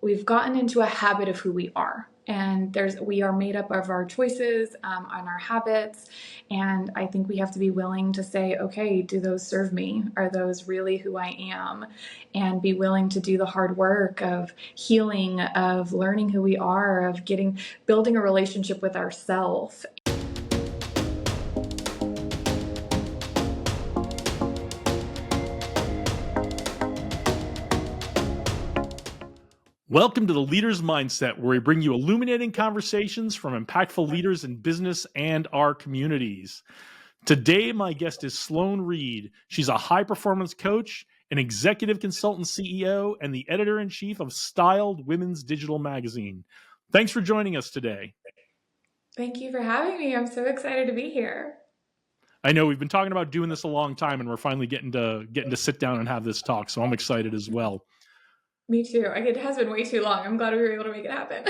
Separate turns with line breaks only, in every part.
we've gotten into a habit of who we are. And we are made up of our choices and our habits. And I think we have to be willing to say, okay, do those serve me? Are those really who I am? And be willing to do the hard work of healing, of learning who we are, of building a relationship with ourselves.
Welcome to the Leader's Mindset, where we bring you illuminating conversations from impactful leaders in business and our communities. Today, my guest is Sloan Reid. She's a high-performance coach, an executive consultant CEO, and the editor-in-chief of SSTYLED Women's Digital Magazine. Thanks for joining us today.
Thank you for having me. I'm so excited to be here.
I know we've been talking about doing this a long time, and we're finally getting to sit down and have this talk, so I'm excited as well.
Me too. It has been way too long. I'm glad we were able to make it happen.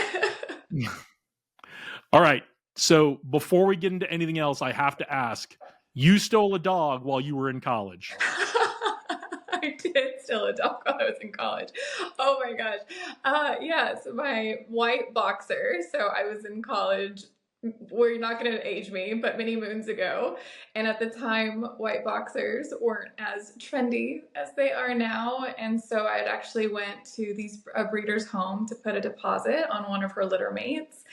All right. So before we get into anything else, I have to ask, you stole a dog while you were in college.
I did steal a dog while I was in college. Oh my gosh. Yes, my white boxer. So I was in college. We're not going to age me, but many moons ago. And at the time, white boxers weren't as trendy as they are now. And so I actually went to a breeder's home to put a deposit on one of her litter mates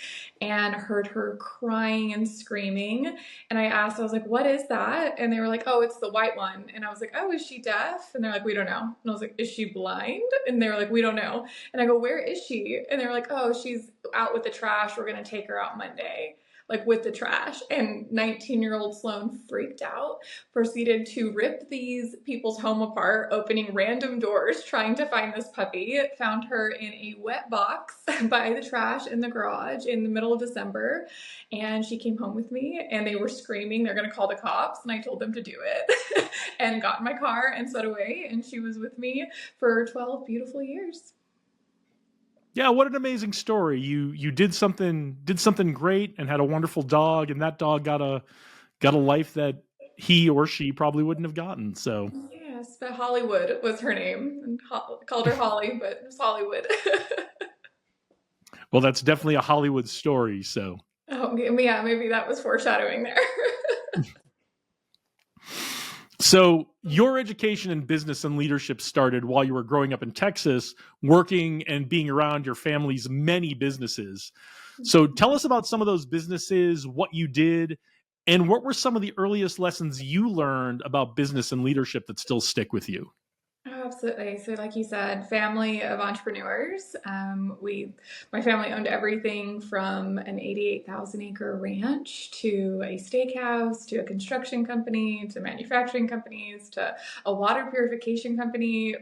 and heard her crying and screaming. And I was like, what is that? And they were like, oh, it's the white one. And I was like, oh, is she deaf? And they're like, we don't know. And I was like, is she blind? And they were like, we don't know. And I go, where is she? And they were like, oh, she's out with the trash. We're going to take her out Monday. Like with the trash. And 19-year-old Sloan freaked out, proceeded to rip these people's home apart, opening random doors, trying to find this puppy. Found her in a wet box by the trash in the garage in the middle of December. And she came home with me and they were screaming, they're going to call the cops. And I told them to do it and got in my car and sped away. And she was with me for 12 beautiful years.
Yeah, what an amazing story. You did something great and had a wonderful dog, and that dog got a life that he or she probably wouldn't have gotten. So
yes, but Hollywood was her name, and called her Holly, but it was Hollywood.
Well, that's definitely a Hollywood story. So
yeah, maybe that was foreshadowing there.
So your education in business and leadership started while you were growing up in Texas, working and being around your family's many businesses. So tell us about some of those businesses, what you did, and what were some of the earliest lessons you learned about business and leadership that still stick with you?
Oh, absolutely. So like you said, family of entrepreneurs. My family owned everything from an 88,000 acre ranch to a steakhouse, to a construction company, to manufacturing companies, to a water purification company.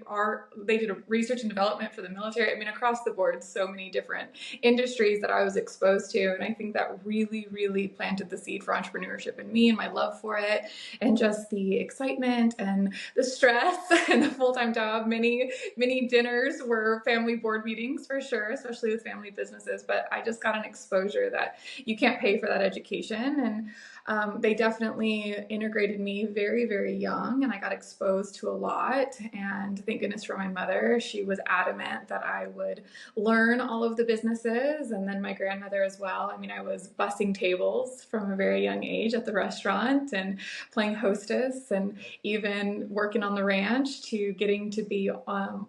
They did a research and development for the military. I mean, across the board, so many different industries that I was exposed to. And I think that really, really planted the seed for entrepreneurship in me and my love for it, and just the excitement and the stress and the full-time job. Many dinners were family board meetings for sure, especially with family businesses. But I just got an exposure that you can't pay for that education. And they definitely integrated me very, very young, and I got exposed to a lot. And thank goodness for my mother. She was adamant that I would learn all of the businesses, and then my grandmother as well. I mean, I was bussing tables from a very young age at the restaurant and playing hostess, and even working on the ranch, to getting to be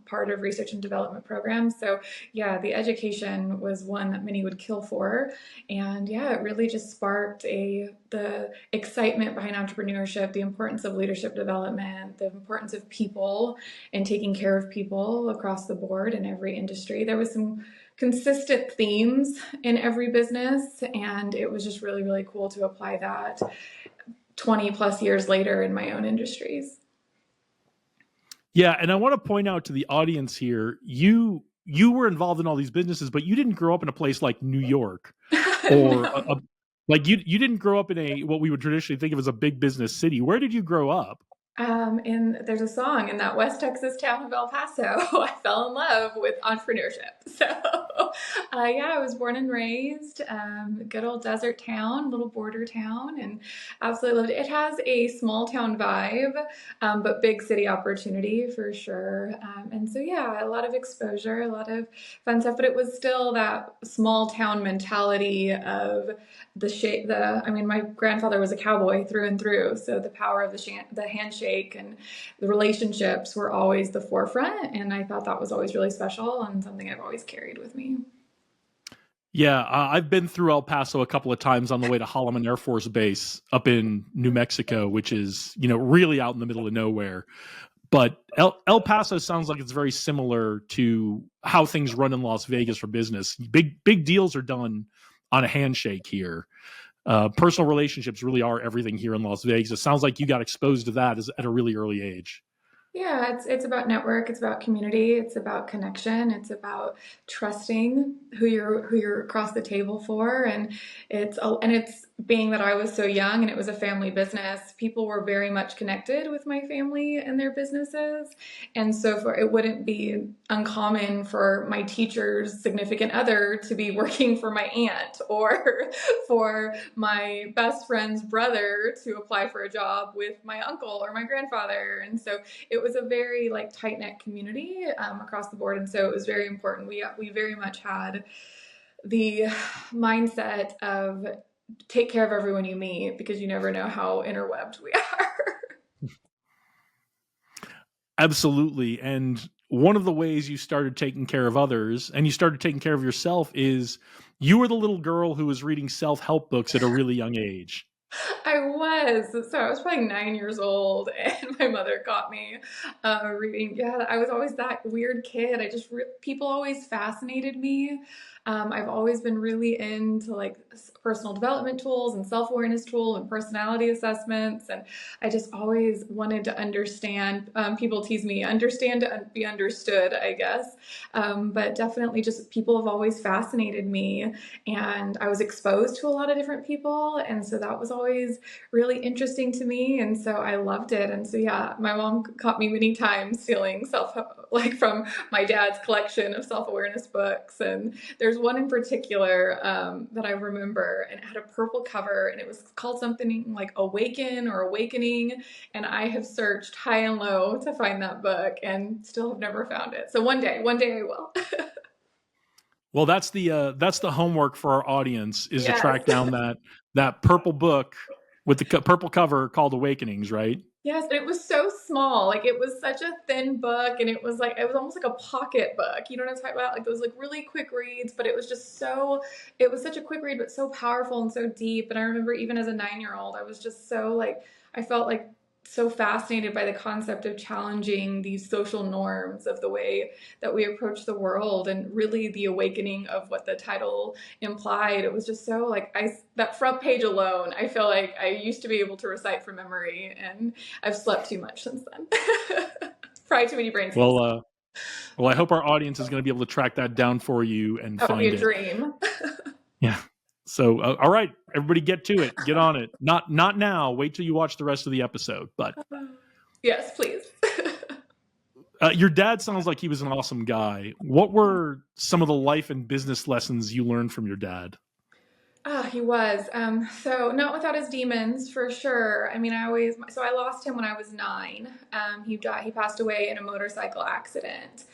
part of research and development programs. So yeah, the education was one that many would kill for. And yeah, it really just sparked the excitement behind entrepreneurship, the importance of leadership development, the importance of people and taking care of people across the board in every industry. There was some consistent themes in every business, and it was just really, really cool to apply that 20 plus years later in my own industries.
Yeah, and I want to point out to the audience here, you were involved in all these businesses, but you didn't grow up in a place like New York, or
No.
like you didn't grow up in what we would traditionally think of as a big business city. Where did you grow up?
And there's a song in that West Texas town of El Paso. I fell in love with entrepreneurship. So, yeah, I was born and raised, good old desert town, little border town, and absolutely loved it. It has a small town vibe, but big city opportunity for sure. And so, yeah, a lot of exposure, a lot of fun stuff, but it was still that small town mentality of the shape. I mean, my grandfather was a cowboy through and through, so the power of the handshake and the relationships were always the forefront, and I thought that was always really special and something I've always carried with me.
Yeah, I've been through El Paso a couple of times on the way to Holloman Air Force Base up in New Mexico, which is, really out in the middle of nowhere. But El Paso sounds like it's very similar to how things run in Las Vegas for business. Big deals are done on a handshake here. Personal relationships really are everything here in Las Vegas. It sounds like you got exposed to that at a really early age.
Yeah, it's about network, it's about community, it's about connection, it's about trusting who you're across the table for, and it's being that I was so young and it was a family business, people were very much connected with my family and their businesses, and so for it wouldn't be uncommon for my teacher's significant other to be working for my aunt or for my best friend's brother to apply for a job with my uncle or my grandfather, and so it was a very like tight knit community across the board, and so it was very important. We very much had the mindset of take care of everyone you meet because you never know how interwebbed we are.
Absolutely. And one of the ways you started taking care of others and you started taking care of yourself is you were the little girl who was reading self-help books at a really young age.
I was. So I was probably 9 years old, and my mother caught me reading. Yeah, I was always that weird kid. People always fascinated me. I've always been really into like personal development tools and self awareness tool and personality assessments, and I just always wanted to understand. People tease me, understand to be understood, I guess. But definitely, just people have always fascinated me, and I was exposed to a lot of different people, and so that was always really interesting to me, and so I loved it. And so yeah, my mom caught me many times stealing self like from my dad's collection of self-awareness books, and there's one in particular that I remember, and it had a purple cover, and it was called something like Awaken or Awakening, and I have searched high and low to find that book and still have never found it. So one day I will.
Well, that's the homework for our audience is to
Yes.
track down that purple book with the purple cover called Awakenings, right?
Yes, and it was so small. Like it was such a thin book, and it was almost like a pocket book. You know what I'm talking about? Like those like really quick reads, but it was such a quick read, but so powerful and so deep. And I remember even as a 9 year old, I was just so like I felt like so fascinated by the concept of challenging these social norms of the way that we approach the world, and really the awakening of what the title implied. It was just so like that front page alone, I feel like I used to be able to recite from memory, and I've slept too much since then. Probably too many brain cells.
Well, well, I hope our audience is going to be able to track that down for you and
That would be
find
a
it.
dream.
Yeah. So, all right, everybody, get to it. Get on it. Not now. Wait till you watch the rest of the episode. But
Yes, please.
your dad sounds like he was an awesome guy. What were some of the life and business lessons you learned from your dad?
Ah, he was. So not without his demons, for sure. I mean, I lost him when I was 9. He died. He passed away in a motorcycle accident,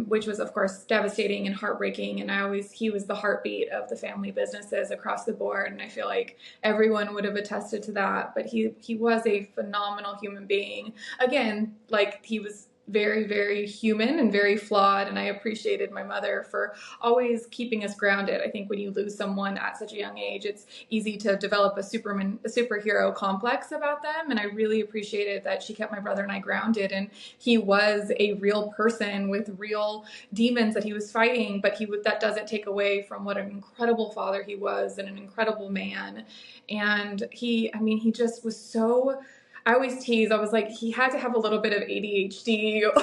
which was, of course, devastating and heartbreaking. And he was the heartbeat of the family businesses across the board. And I feel like everyone would have attested to that. But he was a phenomenal human being. Again, like he was very, very human and very flawed. And I appreciated my mother for always keeping us grounded. I think when you lose someone at such a young age, it's easy to develop a superhero complex about them. And I really appreciated that she kept my brother and I grounded. And he was a real person with real demons that he was fighting, but that doesn't take away from what an incredible father he was and an incredible man. And he just was so, I always tease, I was like, he had to have a little bit of ADHD or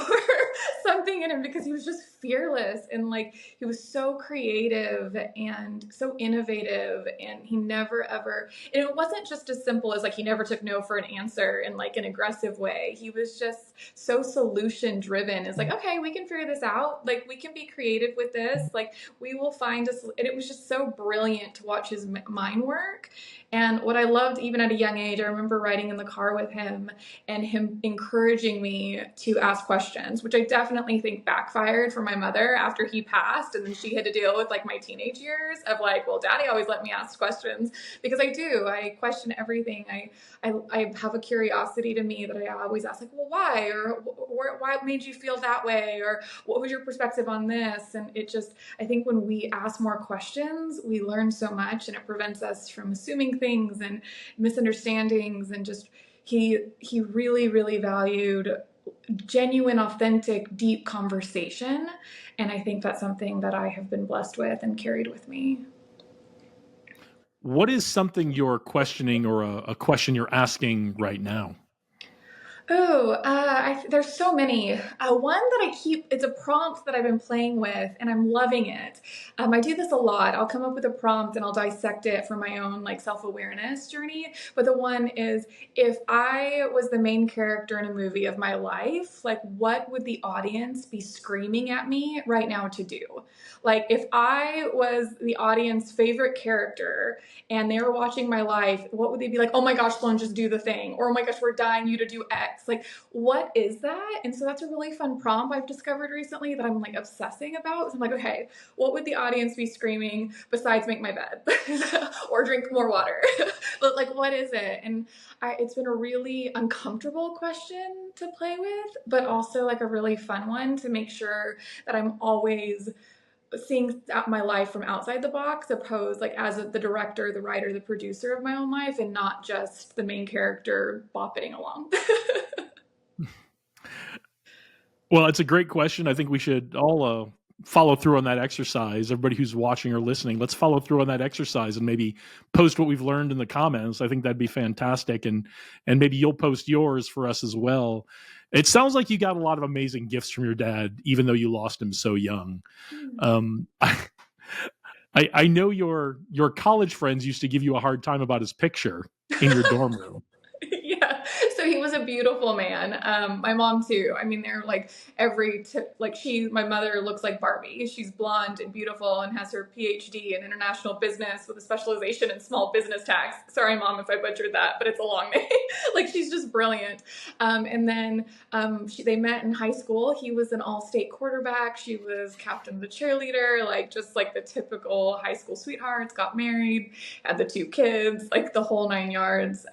something in him because he was just fearless, and like he was so creative and so innovative, and he never ever, and it wasn't just as simple as like he never took no for an answer in like an aggressive way. He was just so solution driven. It's like, okay, we can figure this out, like we can be creative with this, like we will find us. And it was just so brilliant to watch his mind work. And what I loved, even at a young age, I remember riding in the car with him and him encouraging me to ask questions, which I definitely think backfired for my mother after he passed. And then she had to deal with like my teenage years of like, well, daddy always let me ask questions, because I do. I question everything. I have a curiosity to me that I always ask, like, well, why? Or why made you feel that way? Or what was your perspective on this? And it just, I think when we ask more questions, we learn so much, and it prevents us from assuming things and misunderstandings. And just, he really, really valued genuine, authentic, deep conversation. And I think that's something that I have been blessed with and carried with me.
What is something you're questioning or a question you're asking right now?
Oh, there's so many. One that I keep, it's a prompt that I've been playing with and I'm loving it. I do this a lot. I'll come up with a prompt and I'll dissect it for my own like self-awareness journey. But the one is, if I was the main character in a movie of my life, like what would the audience be screaming at me right now to do? Like if I was the audience favorite character and they were watching my life, what would they be like? Oh my gosh, Sloan, just do the thing. Or oh my gosh, we're dying you to do X. Like, what is that? And so that's a really fun prompt I've discovered recently that I'm like obsessing about. So I'm like, okay, what would the audience be screaming besides make my bed or drink more water? But like, what is it? And it's been a really uncomfortable question to play with, but also like a really fun one to make sure that I'm always seeing my life from outside the box, opposed like as the director, the writer, the producer of my own life, and not just the main character bopping along.
Well, it's a great question. I think we should all follow through on that exercise. Everybody who's watching or listening, let's follow through on that exercise and maybe post what we've learned in the comments. I think that'd be fantastic, and maybe you'll post yours for us as well. It sounds like you got a lot of amazing gifts from your dad, even though you lost him so young. Um, I know your college friends used to give you a hard time about his picture in your dorm room.
Yeah, so he was a beautiful man. My mom too. I mean, they're like my mother looks like Barbie. She's blonde and beautiful and has her PhD in international business with a specialization in small business tax. Sorry, mom, if I butchered that, but it's a long name. Like, she's just brilliant. And then they met in high school. He was an all-state quarterback. She was captain of the cheerleader, like just like the typical high school sweethearts, got married, had the 2 kids, like the whole 9 yards.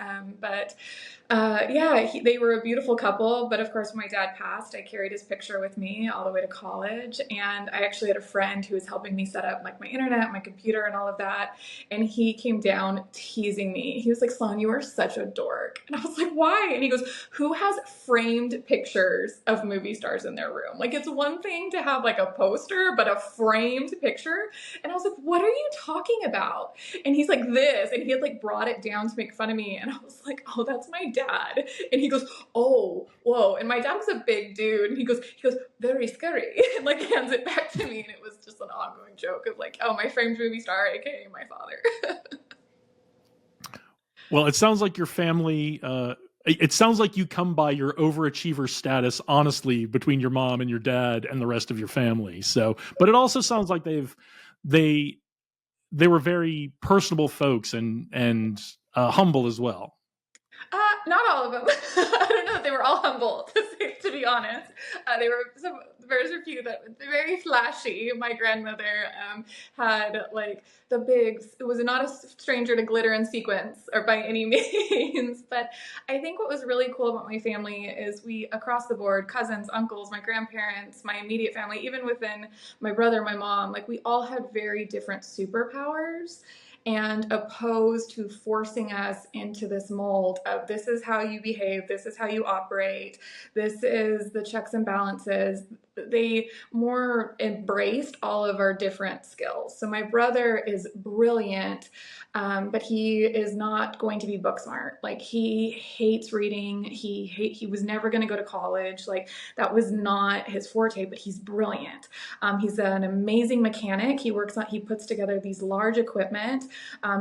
They were a beautiful couple. But of course, when my dad passed, I carried his picture with me all the way to college. And I actually had a friend who was helping me set up like my internet, my computer, and all of that. And he came down teasing me. He was like, Sloan, you are such a dork. And I was like, why? And he goes, who has framed pictures of movie stars in their room? Like, it's one thing to have like a poster, but a framed picture. And I was like, what are you talking about? And he's like, this. And he had like brought it down to make fun of me. And I was like, oh, that's my dad. And he goes, oh, whoa. And my dad was a big dude. And he goes, very scary. And like hands it back to me. And it was just an ongoing joke of like, oh, my framed movie star, aka my father.
Well, it sounds like your family, it sounds like you come by your overachiever status honestly between your mom and your dad and the rest of your family. So, but it also sounds like they were very personable folks and humble as well.
Not all of them. I don't know if they were all humble, to be honest. There's a few that were very flashy. My grandmother had like it was not a stranger to glitter and sequins or by any means. But I think what was really cool about my family is we, across the board, cousins, uncles, my grandparents, my immediate family, even within my brother, my mom, like we all had very different superpowers, and opposed to forcing us into this mold of this is how you behave, this is how you operate, this is the checks and balances. they more embraced all of our different skills. So my brother is brilliant, but he is not going to be book smart. Like he hates reading. He was never going to go to college. Like that was not his forte. But he's brilliant. He's an amazing mechanic. He puts together these large equipment.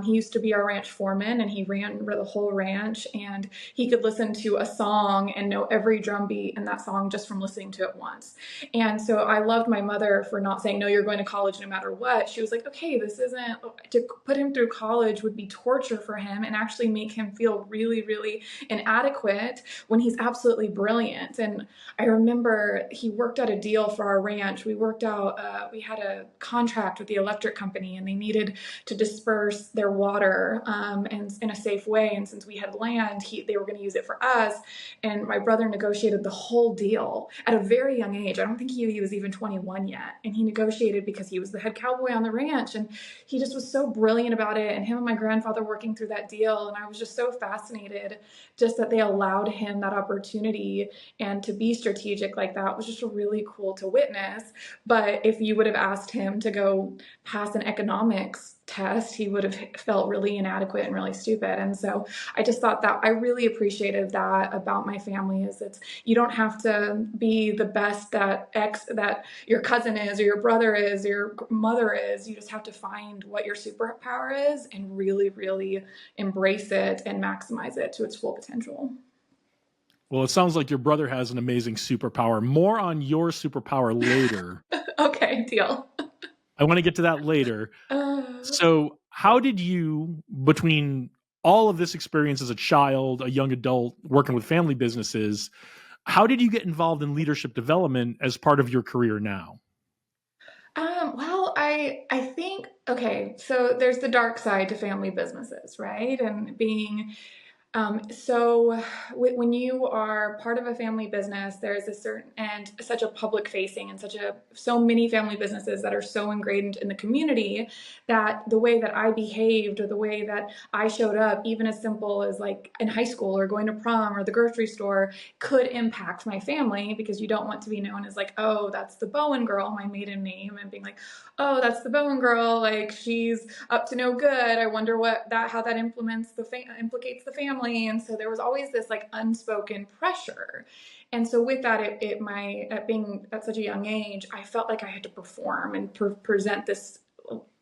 He used to be our ranch foreman, and he ran the whole ranch. And he could listen to a song and know every drum beat in that song just from listening to it once. And so I loved my mother for not saying, no, you're going to college no matter what. She was like, okay, this isn't, to put him through college would be torture for him and actually make him feel really, really inadequate when he's absolutely brilliant. And I remember he worked out a deal for our ranch. We had a contract with the electric company, and they needed to disperse their water and in a safe way. And since we had land, they were going to use it for us. And my brother negotiated the whole deal at a very young age. I don't think he was even 21 yet. And he negotiated because he was the head cowboy on the ranch. And he just was so brilliant about it. And him and my grandfather working through that deal. And I was just so fascinated just that they allowed him that opportunity, and to be strategic like that was just really cool to witness. But if you would have asked him to go pass an economics test, he would have felt really inadequate and really stupid. And so I just thought that I really appreciated that about my family, is you don't have to be the best that your cousin is, or your brother is, or your mother is. You just have to find what your superpower is and really, really embrace it and maximize it to its full potential.
Well, it sounds like your brother has an amazing superpower. More on your superpower later.
Okay, deal.
I want to get to that later. So, how did you, between all of this experience as a child, a young adult, working with family businesses, how did you get involved in leadership development as part of your career now?
Well, I think, okay, so there's the dark side to family businesses, right? And being so when you are part of a family business, there's a certain, and such a public facing, and so many family businesses that are so ingrained in the community, that the way that I behaved or the way that I showed up, even as simple as like in high school or going to prom or the grocery store, could impact my family, because you don't want to be known as like, oh, that's the Bowen girl, my maiden name, and being like, oh, that's the Bowen girl, like she's up to no good. I wonder how that implicates the family. And so there was always this like unspoken pressure. And so with that, at being at such a young age, I felt like I had to perform and present this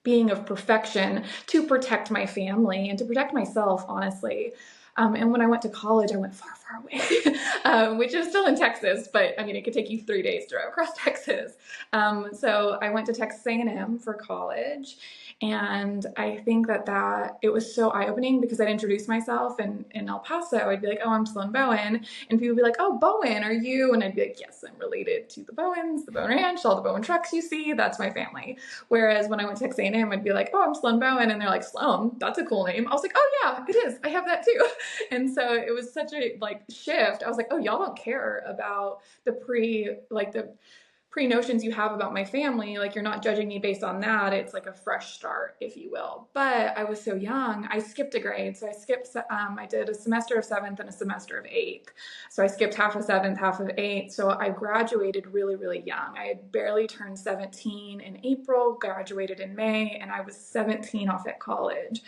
being of perfection to protect my family and to protect myself, honestly. And when I went to college, I went far, far away, which is still in Texas, but I mean, it could take you 3 days to drive across Texas. So I went to Texas A&M for college. And I think that it was so eye-opening, because I'd introduce myself in El Paso. I'd be like, oh, I'm Sloan Bowen. And people would be like, oh, Bowen, are you? And I'd be like, yes, I'm related to the Bowens, the Bowen Ranch, all the Bowen trucks you see, that's my family. Whereas when I went to Texas A&M, I'd be like, oh, I'm Sloan Bowen. And they're like, Sloan, that's a cool name. I was like, oh yeah, it is. I have that too. And so it was such a like shift. I was like, oh, y'all don't care about the pre-notions you have about my family. Like, you're not judging me based on that. It's like a fresh start, if you will. But I was so young, I skipped a grade. So I did a semester of 7th and a semester of 8th. So I skipped half of 7th, half of 8th. So I graduated really, really young. I had barely turned 17 in April, graduated in May, and I was 17 off at college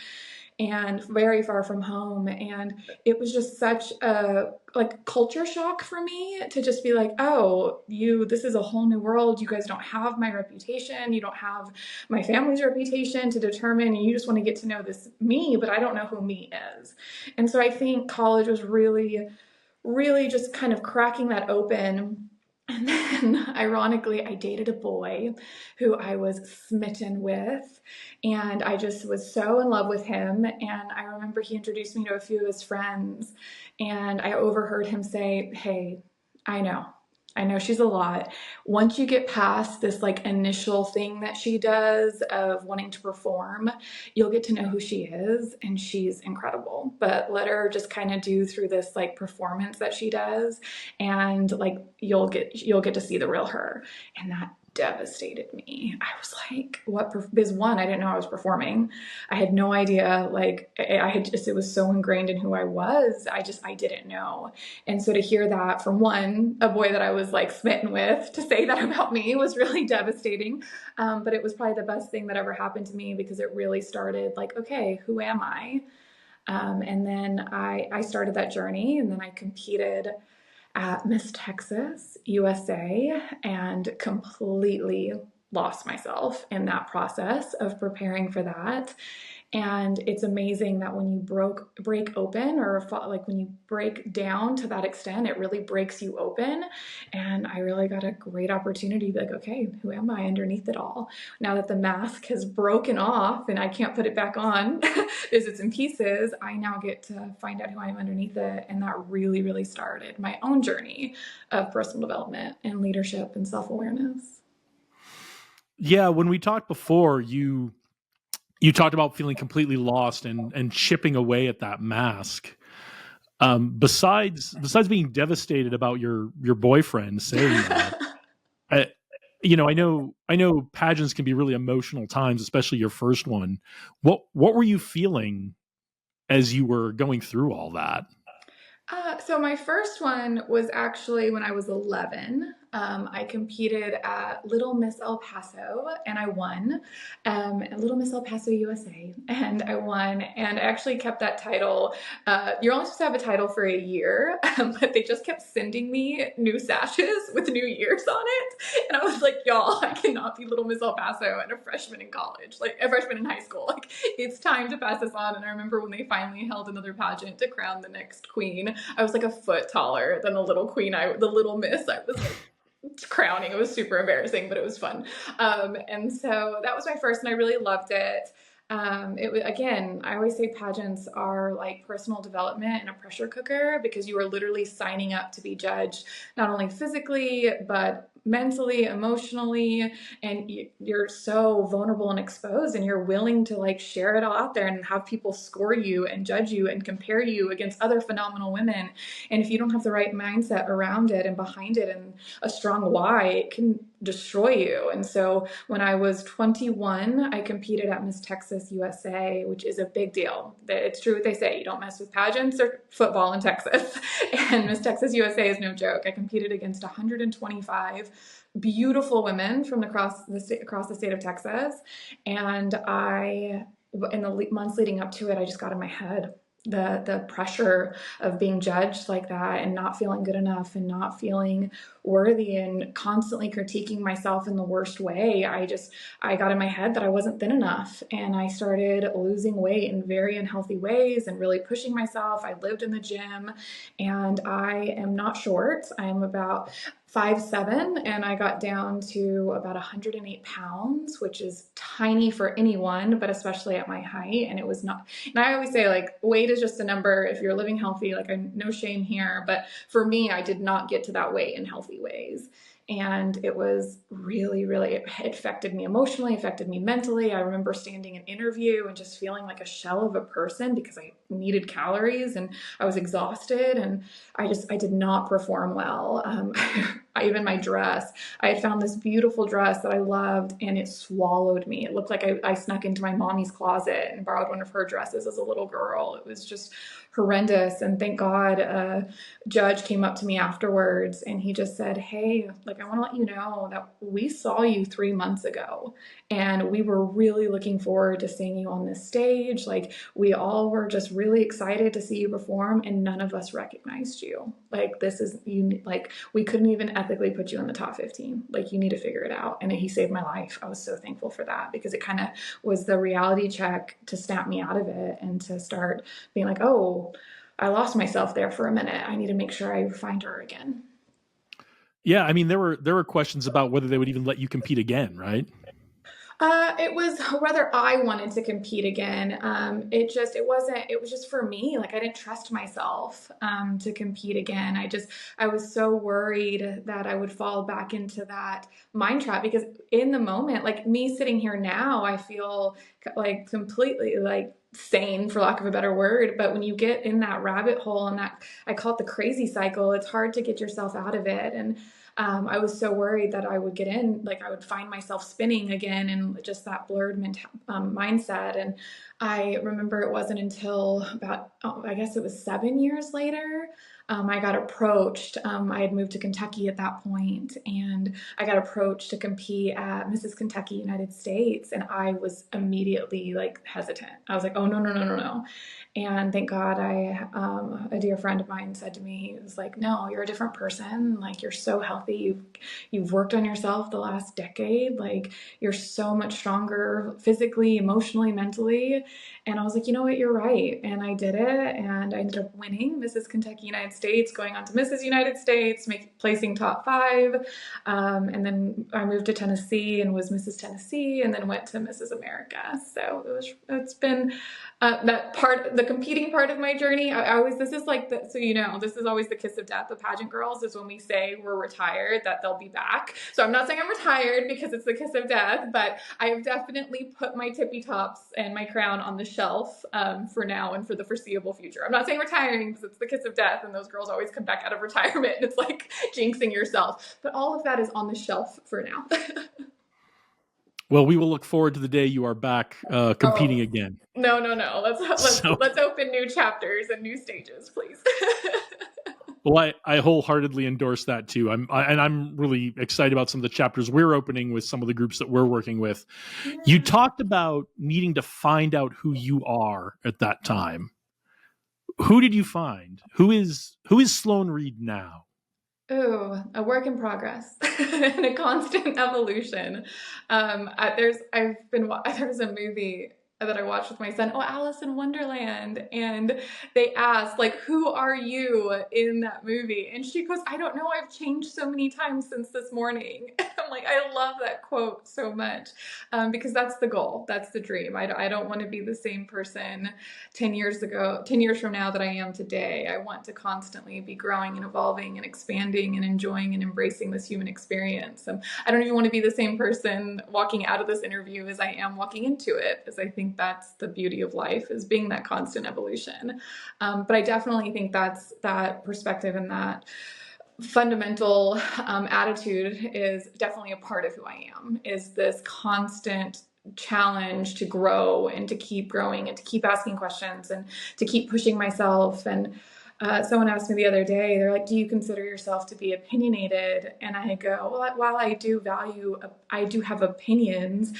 and very far from home. And it was just such a like culture shock for me to just be like, oh, this is a whole new world. You guys don't have my reputation. You don't have my family's reputation to determine. You just want to get to know this me, but I don't know who me is. And so I think college was really, really just kind of cracking that open. And then, ironically, I dated a boy who I was smitten with, and I just was so in love with him. And I remember he introduced me to a few of his friends, and I overheard him say, hey, I know she's a lot. Once you get past this like initial thing that she does of wanting to perform, you'll get to know who she is, and she's incredible. But let her just kind of do through this like performance that she does, and like you'll get to see the real her. And that devastated me. I was like, what? Because one, I didn't know I was performing. I had no idea. Like, I had just, it was so ingrained in who I was. I didn't know. And so to hear that from one, a boy that I was like smitten with, to say that about me was really devastating. But it was probably the best thing that ever happened to me, because it really started like, okay, who am I? And then I started that journey, and then I competed at Miss Texas USA and completely lost myself in that process of preparing for that. And it's amazing that when you break open, or like when you break down to that extent, it really breaks you open. And I really got a great opportunity to be like, okay, who am I underneath it all? Now that the mask has broken off and I can't put it back on because it's in pieces, I now get to find out who I am underneath it. And that really, really started my own journey of personal development and leadership and self-awareness.
Yeah, when we talked before, you talked about feeling completely lost and chipping away at that mask. Besides being devastated about your boyfriend saying that, I, I know pageants can be really emotional times, especially your first one. What were you feeling as you were going through all that?
So my first one was actually when I was 11. I competed at Little Miss El Paso and I won. At Little Miss El Paso USA, and I won. And I actually kept that title. You're only supposed to have a title for a year, but they just kept sending me new sashes with new years on it. And I was like, y'all, I cannot be Little Miss El Paso and a freshman in college, like a freshman in high school. Like, it's time to pass this on. And I remember when they finally held another pageant to crown the next queen, I was like a foot taller than the little queen, the little miss I was like crowning. It was super embarrassing, but it was fun. And so that was my first, and I really loved it. It was, again, I always say pageants are like personal development in a pressure cooker, because you are literally signing up to be judged, not only physically, but mentally, emotionally, and you're so vulnerable and exposed, and you're willing to like share it all out there and have people score you and judge you and compare you against other phenomenal women. And if you don't have the right mindset around it and behind it and a strong why, it can destroy you. And so when I was 21, I competed at Miss Texas USA, which is a big deal. It's true what they say, you don't mess with pageants or football in Texas. And Miss Texas USA is no joke. I competed against 125 beautiful women from across the state of Texas. And in the months leading up to it, I just got in my head. The pressure of being judged like that and not feeling good enough and not feeling worthy and constantly critiquing myself in the worst way. I got in my head that I wasn't thin enough, and I started losing weight in very unhealthy ways and really pushing myself. I lived in the gym, and I am not short. I am about 5'7", and I got down to about 108 pounds, which is tiny for anyone, but especially at my height. And it was not, and I always say, like, weight is just a number. If you're living healthy, like, no shame here. But for me, I did not get to that weight in healthy ways. And it was really, really, it affected me emotionally, affected me mentally. I remember standing in an interview and just feeling like a shell of a person because I needed calories and I was exhausted, and I did not perform well. Even my dress, I had found this beautiful dress that I loved, and it swallowed me. It looked like I snuck into my mommy's closet and borrowed one of her dresses as a little girl. It was just horrendous. And thank God a judge came up to me afterwards, and he just said, hey, like, I want to let you know that we saw you 3 months ago, and we were really looking forward to seeing you on this stage. Like, we all were just really excited to see you perform, and none of us recognized you. Like, this is, you, like, we couldn't even ethically put you in the top 15. Like, you need to figure it out. And he saved my life. I was so thankful for that, because it kind of was the reality check to snap me out of it and to start being like, oh, I lost myself there for a minute. I need to make sure I find her again.
Yeah, I mean, there were questions about whether they would even let you compete again, right?
It was whether I wanted to compete again. It was just for me. Like, I didn't trust myself, to compete again. I was so worried that I would fall back into that mind trap, because in the moment, like me sitting here now, I feel like completely like sane, for lack of a better word. But when you get in that rabbit hole, and that, I call it the crazy cycle, it's hard to get yourself out of it. And I was so worried that I would get in, like I would find myself spinning again and just that blurred mindset. And I remember it wasn't until about, I guess it was 7 years later, I got approached. I had moved to Kentucky at that point, and I got approached to compete at Mrs. Kentucky United States, and I was immediately like hesitant. I was like, oh, no, no, no, no, no. And thank God a dear friend of mine said to me, he was like, no, you're a different person. Like, you're so healthy. You've worked on yourself the last decade. Like, you're so much stronger physically, emotionally, mentally. And I was like, you know what, you're right. And I did it. And I ended up winning Mrs. Kentucky United States, going on to Mrs. United States, placing top 5. And then I moved to Tennessee and was Mrs. Tennessee, and then went to Mrs. America. So it's been the competing part of my journey. This is like, this is always the kiss of death of pageant girls, is when we say we're retired, that they'll be back. So I'm not saying I'm retired because it's the kiss of death, but I have definitely put my tippy tops and my crown on the shelf for now and for the foreseeable future. I'm not saying retiring because it's the kiss of death and those girls always come back out of retirement and it's like jinxing yourself. But all of that is on the shelf for now.
Well, we will look forward to the day you are back competing again.
No. Let's open new chapters and new stages, please.
Well, I wholeheartedly endorse that too. I'm really excited about some of the chapters we're opening with some of the groups that we're working with. Yeah. You talked about needing to find out who you are at that time. Who did you find? Who is Sloan Reid now?
Oh, a work in progress and a constant evolution. There's a movie that I watched with my son, Alice in Wonderland, and they asked, like, who are you in that movie? And she goes, I don't know, I've changed so many times since this morning. I'm like, I love that quote so much, because that's the goal, that's the dream. I don't want to be the same person 10 years from now that I am today. I want to constantly be growing and evolving and expanding and enjoying and embracing this human experience. I don't even want to be the same person walking out of this interview as I am walking into it, as I think that's the beauty of life, is being that constant evolution. But I definitely think that perspective and that fundamental attitude is definitely a part of who I am, is this constant challenge to grow and to keep growing and to keep asking questions and to keep pushing myself. And someone asked me the other day, they're like, do you consider yourself to be opinionated? And I go, well, while I do have opinions,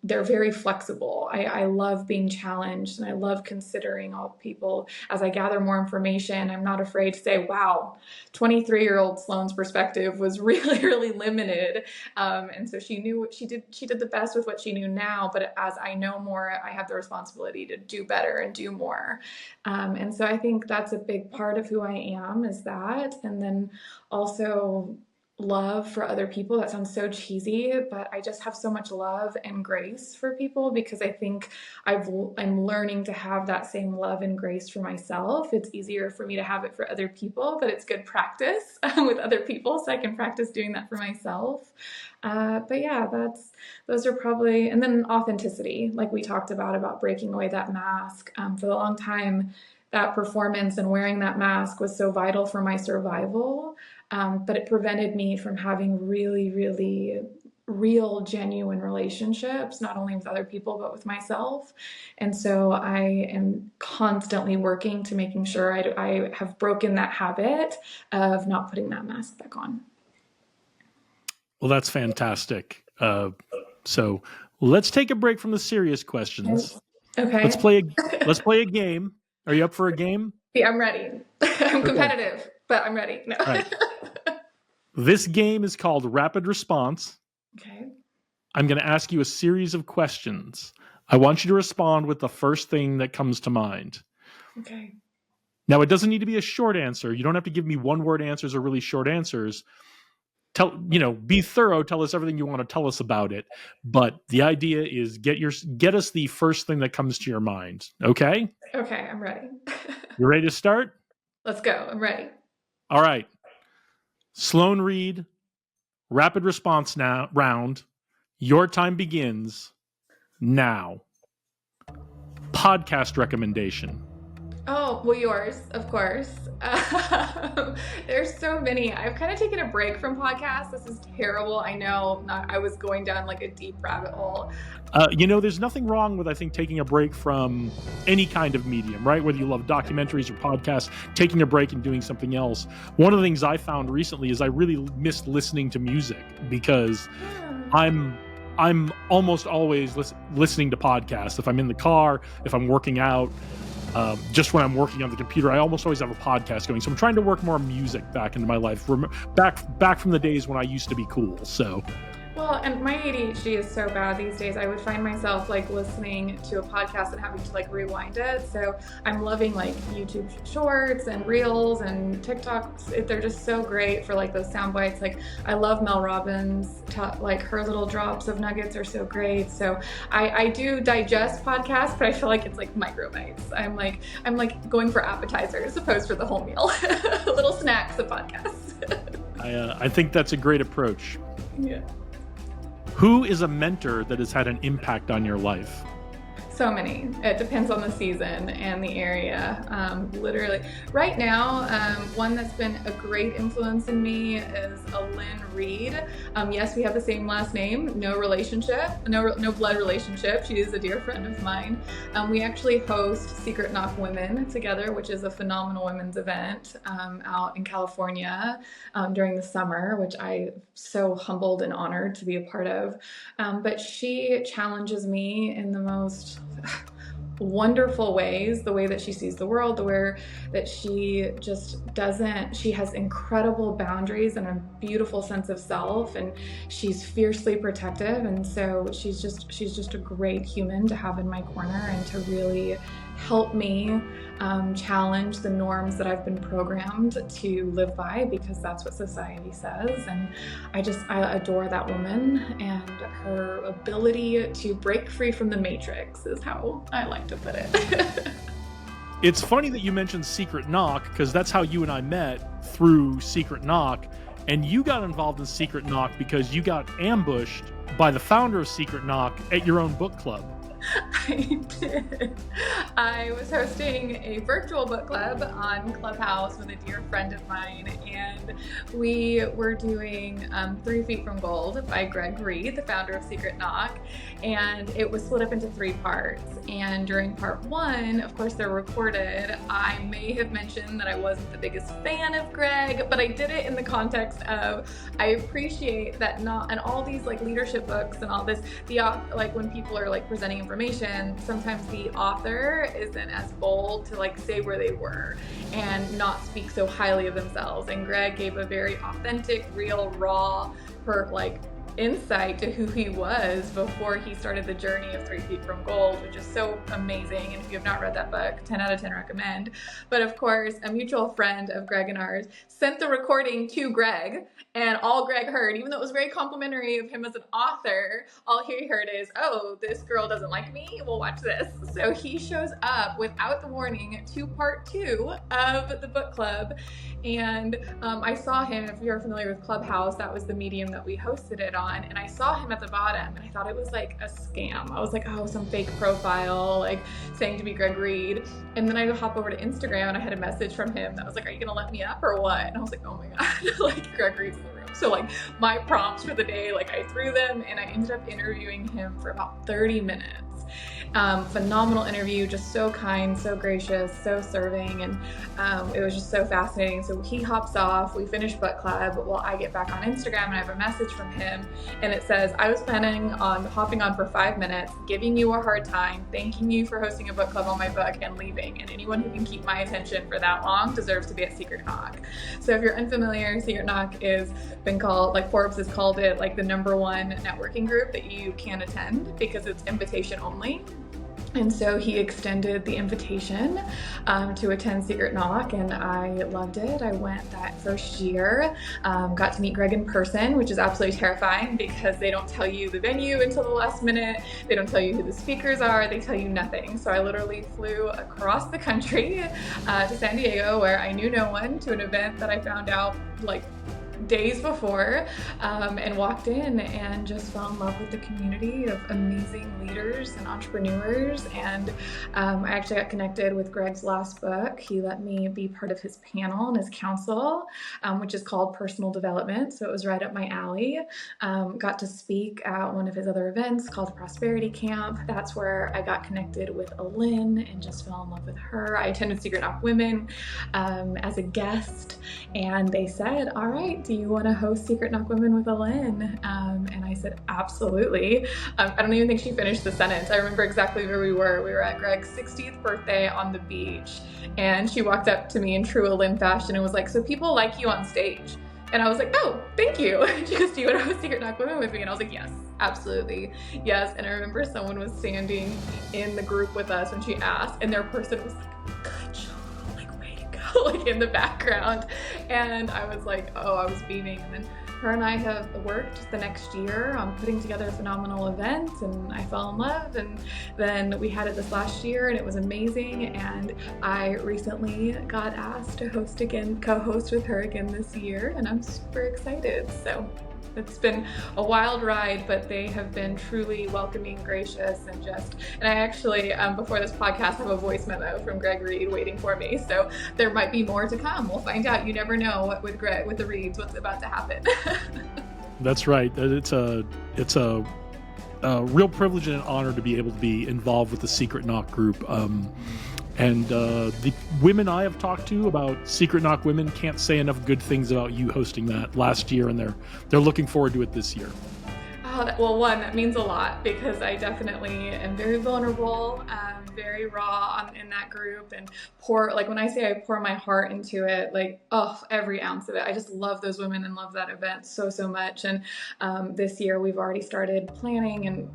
they're very flexible. I love being challenged, and I love considering all people. As I gather more information, I'm not afraid to say, wow, 23-year-old Sloan's perspective was really, really limited. And so she knew what she did the best with what she knew now, but as I know more, I have the responsibility to do better and do more. And so I think that's a big part of who I am, is that. And then also love for other people. That sounds so cheesy, but I just have so much love and grace for people, because I think I'm learning to have that same love and grace for myself. It's easier for me to have it for other people, but it's good practice with other people, so I can practice doing that for myself. But yeah, those are probably, and then authenticity, like we talked about breaking away that mask. For a long time, that performance and wearing that mask was so vital for my survival, but it prevented me from having really, really real, genuine relationships, not only with other people, but with myself. And so I am constantly working to making sure I have broken that habit of not putting that mask back on.
Well, that's fantastic. So let's take a break from the serious questions.
Okay.
Let's play a game. Are you up for a game?
Yeah, I'm ready. I'm competitive, but I'm ready. No.
Right. This game is called Rapid Response.
Okay.
I'm going to ask you a series of questions. I want you to respond with the first thing that comes to mind.
Okay.
Now, it doesn't need to be a short answer. You don't have to give me one-word answers or really short answers. Be thorough. Tell us everything you want to tell us about it. But the idea is get us the first thing that comes to your mind. Okay?
Okay, I'm ready.
You ready to start?
Let's go. I'm ready.
All right. Sloan Reid, rapid response round. Your time begins now. Podcast recommendation.
Oh, well, yours, of course. There's so many. I've kind of taken a break from podcasts. This is terrible. I know. I was going down like a deep rabbit hole.
There's nothing wrong with, I think, taking a break from any kind of medium, right? Whether you love documentaries or podcasts, taking a break and doing something else. One of the things I found recently is I really missed listening to music because I'm almost always listening to podcasts. If I'm in the car, if I'm working out, just when I'm working on the computer, I almost always have a podcast going. So I'm trying to work more music back into my life, back from the days when I used to be cool. So.
Well, and my ADHD is so bad these days. I would find myself like listening to a podcast and having to like rewind it. So I'm loving like YouTube shorts and reels and TikToks. They're just so great for like those sound bites. Like I love Mel Robbins, like her little drops of nuggets are so great. So I do digest podcasts, but I feel like it's like micro bites. I'm like going for appetizers as opposed for the whole meal. Little snacks of podcasts.
I think that's a great approach.
Yeah.
Who is a mentor that has had an impact on your life?
So many. It depends on the season and the area. Literally, right now, one that's been a great influence in me is Sloan Reid. Yes, we have the same last name. No relationship, no blood relationship. She is a dear friend of mine. We actually host Secret Knock Women together, which is a phenomenal women's event out in California during the summer, which I'm so humbled and honored to be a part of. But she challenges me in the most wonderful ways, the way that she sees the world, the way that she she has incredible boundaries and a beautiful sense of self, and she's fiercely protective, and so she's just a great human to have in my corner and to really help me challenge the norms that I've been programmed to live by, because that's what society says. And I adore that woman, and her ability to break free from the matrix is how I like to put it.
It's funny that you mentioned Secret Knock, because that's how you and I met, through Secret Knock. And you got involved in Secret Knock because you got ambushed by the founder of Secret Knock at your own book club.
I did. I was hosting a virtual book club on Clubhouse with a dear friend of mine, and we were doing 3 Feet from Gold by Greg Reid, the founder of Secret Knock, and it was split up into 3 parts. And during part 1, of course they're recorded, I may have mentioned that I wasn't the biggest fan of Greg, but I did it in the context of I appreciate that not, and all these like leadership books and all this, like when people are like presenting information, sometimes the author isn't as bold to like say where they were and not speak so highly of themselves. And Greg gave a very authentic, real, raw, insight to who he was before he started the journey of 3 Feet from Gold, which is so amazing. And if you have not read that book, 10 out of 10 recommend. But of course, a mutual friend of Greg and ours sent the recording to Greg, and all Greg heard, even though it was very complimentary of him as an author, all he heard is, oh, this girl doesn't like me, well, watch this. So he shows up without the warning to part 2 of the book club. And I saw him, if you're familiar with Clubhouse, that was the medium that we hosted it on. And I saw him at the bottom, and I thought it was like a scam. I was like, oh, some fake profile, like saying to be Greg Reid. And then I hop over to Instagram, and I had a message from him that was like, are you gonna let me up or what? And I was like, oh my God, like Greg Reid's in the room. So like my prompts for the day, like I threw them, and I ended up interviewing him for about 30 minutes. Phenomenal interview, just so kind, so gracious, so serving, and it was just so fascinating. So he hops off, we finish book club. Well, I get back on Instagram and I have a message from him, and it says, I was planning on hopping on for 5 minutes, giving you a hard time, thanking you for hosting a book club on my book, and leaving. And anyone who can keep my attention for that long deserves to be at Secret Knock. So if you're unfamiliar, Secret Knock is been called, like Forbes has called it, like the #1 networking group that you can attend because it's invitation only. And so he extended the invitation to attend Secret Knock, and I loved it. I went that first year, got to meet Greg in person, which is absolutely terrifying because they don't tell you the venue until the last minute. They don't tell you who the speakers are. They tell you nothing. So I literally flew across the country to San Diego, where I knew no one, to an event that I found out like days before, and walked in and just fell in love with the community of amazing leaders and entrepreneurs. And I actually got connected with Greg's last book. He let me be part of his panel and his council, which is called Personal Development. So it was right up my alley. Got to speak at one of his other events called Prosperity Camp. That's where I got connected with Lynn and just fell in love with her. I attended Secret Knock Women as a guest, and they said, all right, do you want to host Secret Knock Women with Lynn? And I said, absolutely. I don't even think she finished the sentence. I remember exactly where we were. We were at Greg's 60th birthday on the beach, and she walked up to me in true Lynn fashion and was like, so people like you on stage? And I was like, oh, thank you. She goes, do you want to host Secret Knock Women with me? And I was like, yes, absolutely. Yes. And I remember someone was standing in the group with us when she asked, and their person was like, good job, like, way to go, like in the background. And I was like, oh, I was beaming. And then her and I have worked the next year on putting together a phenomenal event, and I fell in love, and then we had it this last year, and it was amazing. And I recently got asked to host again, co-host with her again this year, and I'm super excited. So it's been a wild ride, but they have been truly welcoming, gracious, and I actually, before this podcast, have a voice memo from Greg Reid waiting for me. So there might be more to come. We'll find out. You never know what with Greg, with the Reids, what's about to happen.
That's right. It's a real privilege and an honor to be able to be involved with the Secret Knock group. And the women I have talked to about Secret Knock Women can't say enough good things about you hosting that last year, and they're looking forward to it this year.
Oh, well, one, that means a lot, because I definitely am very vulnerable, very raw in that group, and when I say I pour my heart into it, like, oh, every ounce of it. I just love those women and love that event so much. And this year we've already started planning, and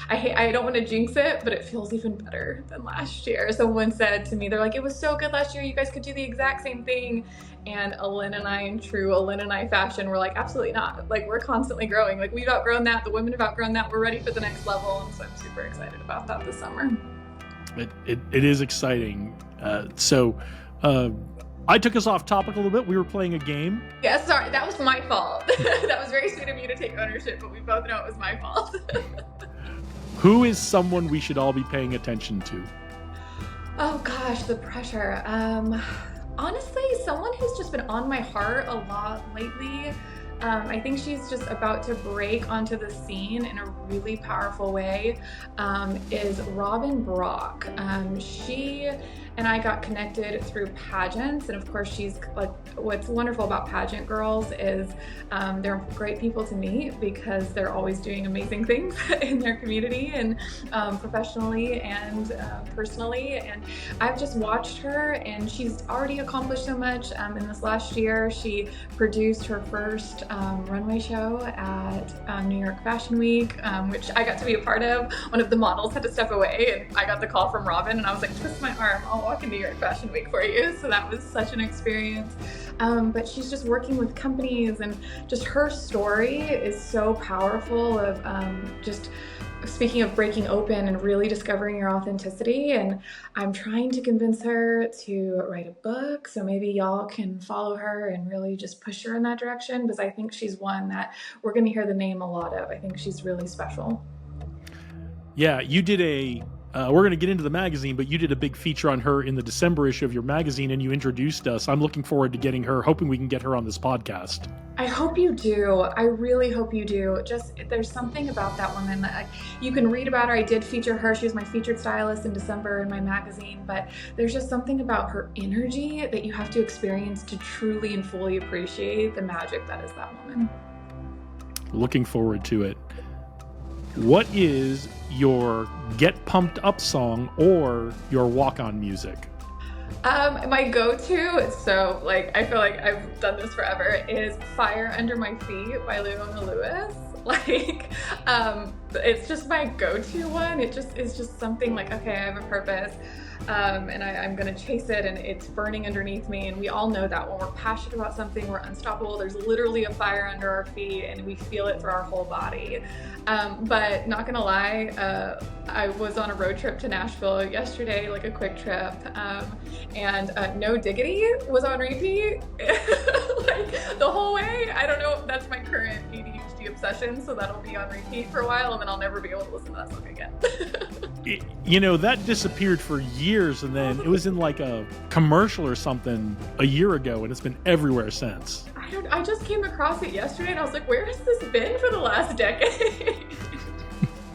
I don't want to jinx it, but it feels even better than last year. Someone said to me, they're like, it was so good last year, you guys could do the exact same thing. And Lynn and I, in true Lynn and I fashion, we're like, absolutely not. Like, we're constantly growing. Like, we've outgrown that. The women have outgrown that. We're ready for the next level. And so I'm super excited about that this summer.
It is exciting. So I took us off topic a little bit. We were playing a game.
Yeah, sorry. That was my fault. That was very sweet of you to take ownership, but we both know it was my fault.
Who is someone we should all be paying attention to?
Oh, gosh, the pressure. Honestly, someone who's just been on my heart a lot lately, I think she's just about to break onto the scene in a really powerful way, is Robin Brock. She and I got connected through pageants, and of course she's like, what's wonderful about pageant girls is they're great people to meet because they're always doing amazing things in their community and professionally and personally. And I've just watched her, and she's already accomplished so much. In this last year, she produced her first runway show at New York Fashion Week, which I got to be a part of. One of the models had to step away, and I got the call from Robin, and I was like, twist my arm, I'll walk in New York Fashion Week for you. So that was such an experience. But she's just working with companies, and just her story is so powerful of just speaking of breaking open and really discovering your authenticity. And I'm trying to convince her to write a book, so maybe y'all can follow her and really just push her in that direction, because I think she's one that we're going to hear the name a lot of. I think she's really special.
Yeah, you did we're going to get into the magazine, but you did a big feature on her in the December issue of your magazine, and you introduced us. I'm looking forward to getting her, hoping we can get her on this podcast.
I hope you do. I really hope you do. Just, there's something about that woman that you can read about her. I did feature her. She was my featured stylist in December in my magazine, but there's just something about her energy that you have to experience to truly and fully appreciate the magic that is that woman.
Looking forward to it. What is your get pumped up song or your walk on music?
My go-to, so like I feel like I've done this forever, is Fire Under My Feet by Leona Lewis. Like, it's just my go-to one. It just is just something like, okay, I have a purpose. and I'm going to chase it, and it's burning underneath me. And we all know that when we're passionate about something, we're unstoppable. There's literally a fire under our feet, and we feel it through our whole body. But not going to lie, I was on a road trip to Nashville yesterday, like a quick trip, and No Diggity was on repeat like the whole way. I don't know, that's my current ADHD obsession, so that'll be on repeat for a while, and then I'll never be able to listen to that song again.
That disappeared for years, and then it was in like a commercial or something a year ago, and it's been everywhere since.
I just came across it yesterday, and I was like, where has this been for the last decade?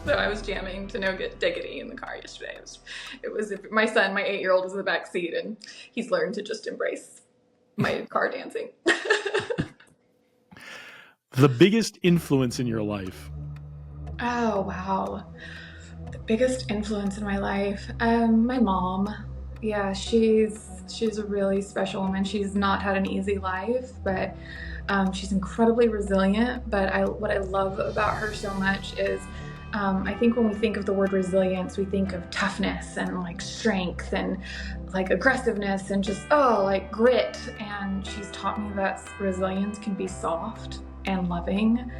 So I was jamming to No Diggity in the car yesterday. It was my son, my 8-year-old, was in the back seat, and he's learned to just embrace my car dancing.
The biggest influence in your life?
Oh, wow. The biggest influence in my life? My mom. Yeah, she's a really special woman. She's not had an easy life, but she's incredibly resilient. But what I love about her so much is I think when we think of the word resilience, we think of toughness and like strength and like aggressiveness and just, like grit. And she's taught me that resilience can be soft and loving.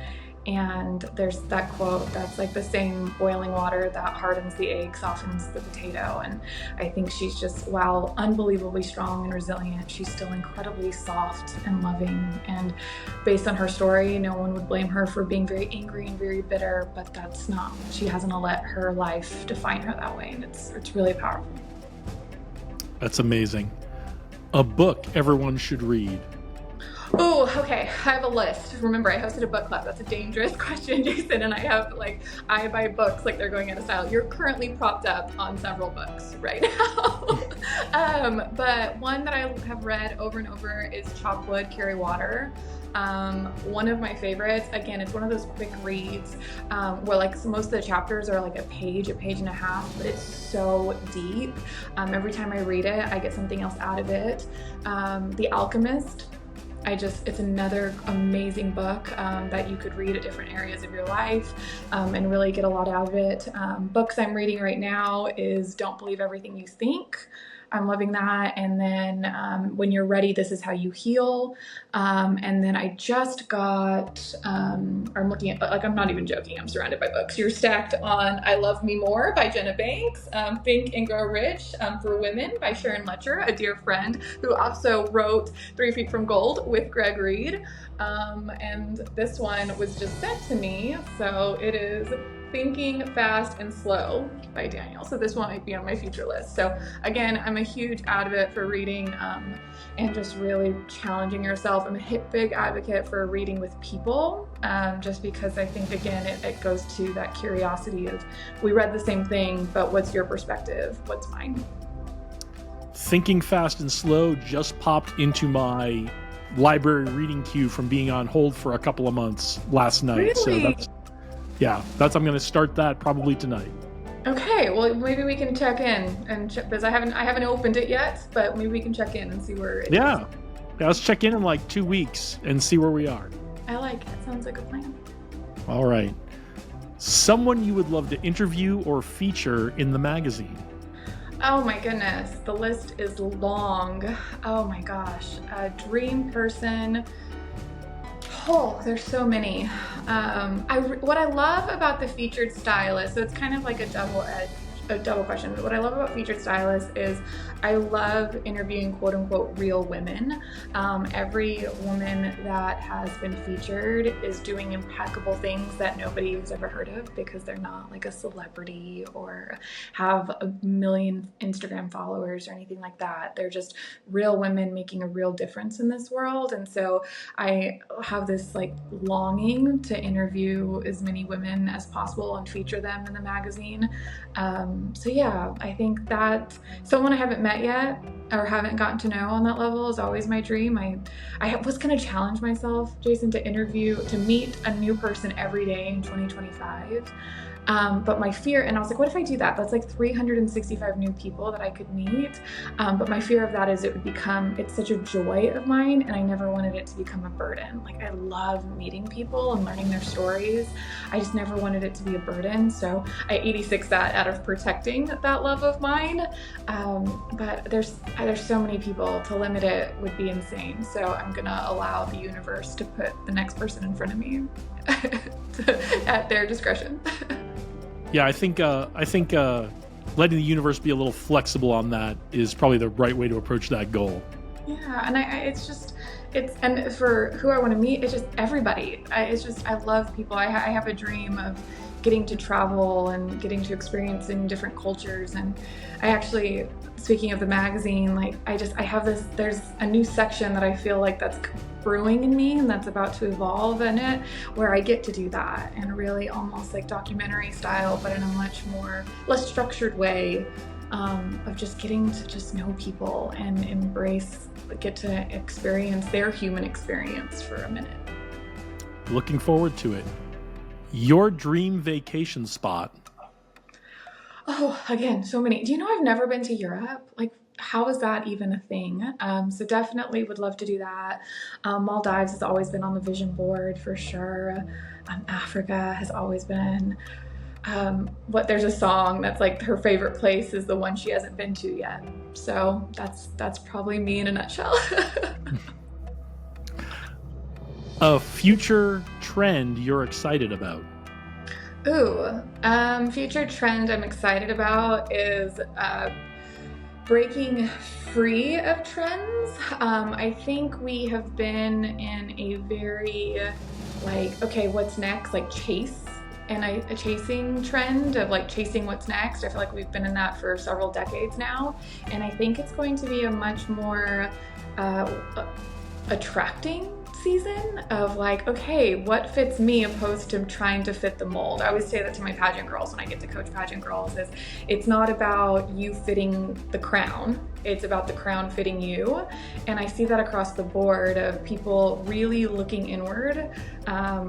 And there's that quote that's like the same boiling water that hardens the egg, softens the potato. And I think she's just, while unbelievably strong and resilient, she's still incredibly soft and loving. And based on her story, no one would blame her for being very angry and very bitter, but that's not, she hasn't let her life define her that way. And it's really powerful.
That's amazing. A book everyone should read?
Oh, okay. I have a list. Remember, I hosted a book club. That's a dangerous question, Jason. And I buy books like they're going out of style. You're currently propped up on several books right now. But one that I have read over and over is Chop Wood, Carry Water. One of my favorites, again, it's one of those quick reads where like most of the chapters are like a page and a half, but it's so deep. Every time I read it, I get something else out of it. The Alchemist. It's another amazing book that you could read at different areas of your life and really get a lot out of it. Books I'm reading right now is Don't Believe Everything You Think. I'm loving that. And then When You're Ready, This Is How You Heal. And then I just got, I'm looking at, like, I'm not even joking, I'm surrounded by books. You're stacked on I Love Me More by Jenna Banks, Think and Grow Rich for Women by Sharon Letcher, a dear friend who also wrote 3 Feet from Gold with Greg Reed. And this one was just sent to me. So it is Thinking Fast and Slow by Daniel. So this one might be on my future list. So again, I'm a huge advocate for reading and just really challenging yourself. I'm a big advocate for reading with people just because I think, again, it goes to that curiosity of we read the same thing, but what's your perspective? What's mine?
Thinking Fast and Slow just popped into my library reading queue from being on hold for a couple of months last night.
Really?
So I'm going to start that probably tonight.
Okay, well maybe we can check in and because I haven't opened it yet, but maybe we can check in and see where it is.
Yeah, let's check in like 2 weeks and see where we are.
I like it. Sounds like a plan.
All right. Someone you would love to interview or feature in the magazine?
Oh my goodness, the list is long. Oh my gosh, a dream person. Oh, there's so many. What I love about the featured stylist, so it's kind of like a double question. What I love about featured stylists is I love interviewing quote unquote real women. Every woman that has been featured is doing impeccable things that nobody has ever heard of because they're not like a celebrity or have a million Instagram followers or anything like that. They're just real women making a real difference in this world. And so I have this like longing to interview as many women as possible and feature them in the magazine. So yeah, I think that someone I haven't met yet or haven't gotten to know on that level is always my dream. I was going to challenge myself, Jason, to meet a new person every day in 2025. But my fear, and I was like, what if I do that? That's like 365 new people that I could meet. But my fear of that is it's such a joy of mine, and I never wanted it to become a burden. Like, I love meeting people and learning their stories. I just never wanted it to be a burden. So I 86 that out of protecting that love of mine. But there's so many people, to limit it would be insane. So I'm gonna allow the universe to put the next person in front of me at their discretion.
Yeah, I think letting the universe be a little flexible on that is probably the right way to approach that goal.
Yeah, and and for who I want to meet, it's just everybody. I love people. I have a dream of getting to travel and getting to experience in different cultures. And I actually, speaking of the magazine, like I have there's a new section that I feel like that's brewing in me and that's about to evolve in it, where I get to do that in a really almost like documentary style, but in a much more less structured way, of just getting to just know people and get to experience their human experience for a minute.
Looking forward to it. Your dream vacation spot?
Oh, again, so many. Do you know I've never been to Europe? Like, how is that even a thing? So definitely would love to do that. Maldives has always been on the vision board for sure. Africa has always been. There's a song that's like her favorite place is the one she hasn't been to yet. So that's probably me in a nutshell.
A future trend you're excited about?
Ooh, future trend I'm excited about is breaking free of trends. I think we have been in a very like, okay, what's next? Like a chasing trend of like chasing what's next. I feel like we've been in that for several decades now, and I think it's going to be a much more attracting season of like, okay, what fits me opposed to trying to fit the mold. I always say that to my pageant girls when I get to coach pageant girls is it's not about you fitting the crown, it's about the crown fitting you. And I see that across the board of people really looking inward,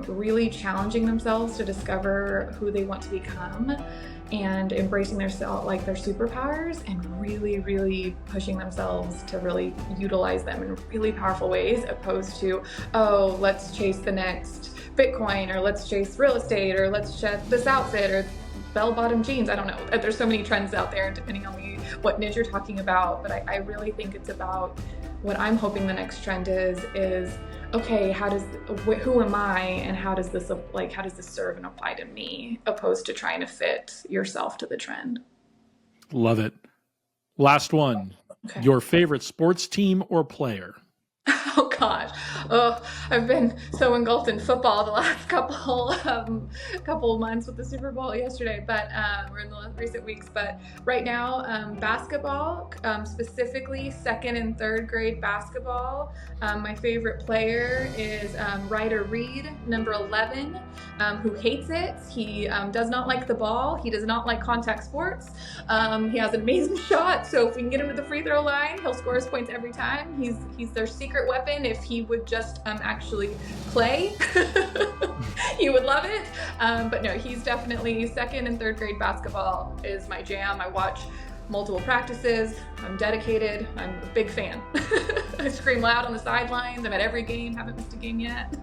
really challenging themselves to discover who they want to become and embracing their superpowers and really, really pushing themselves to really utilize them in really powerful ways, opposed to, oh, let's chase the next Bitcoin, or let's chase real estate, or let's chase this outfit, or bell-bottom jeans. I don't know. There's so many trends out there, depending on what niche you're talking about. But I really think it's about what I'm hoping the next trend is okay, who am I, and how does this serve and apply to me, opposed to trying to fit yourself to the trend.
Love it. Last one. Okay. Your favorite sports team or player?
Oh gosh, I've been so engulfed in football the last couple months with the Super Bowl yesterday, but we're in the recent weeks. But right now, basketball, specifically second and third grade basketball. My favorite player is Reid, number 11, who hates it. He does not like the ball. He does not like contact sports. He has an amazing shot, so if we can get him to the free throw line, he'll score his points every time. He's their secret weapon. If he would just actually play, he would love it. But no, he's definitely second and third grade basketball is my jam. I watch multiple practices. I'm dedicated. I'm a big fan. I scream loud on the sidelines. I'm at every game. Haven't missed a game yet.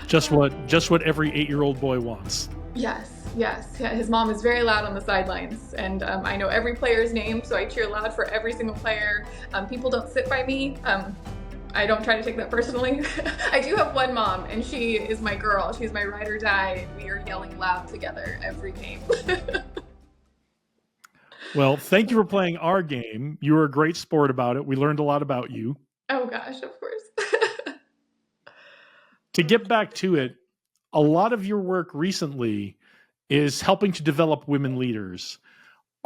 Just what every 8-year-old boy wants.
Yes. Yeah, his mom is very loud on the sidelines, and I know every player's name, so I cheer loud for every single player. People don't sit by me. I don't try to take that personally. I do have one mom, and she is my girl. She's my ride or die. We are yelling loud together every game.
Well, thank you for playing our game. You were a great sport about it. We learned a lot about you.
Oh gosh, of course.
To get back to it, a lot of your work recently is helping to develop women leaders.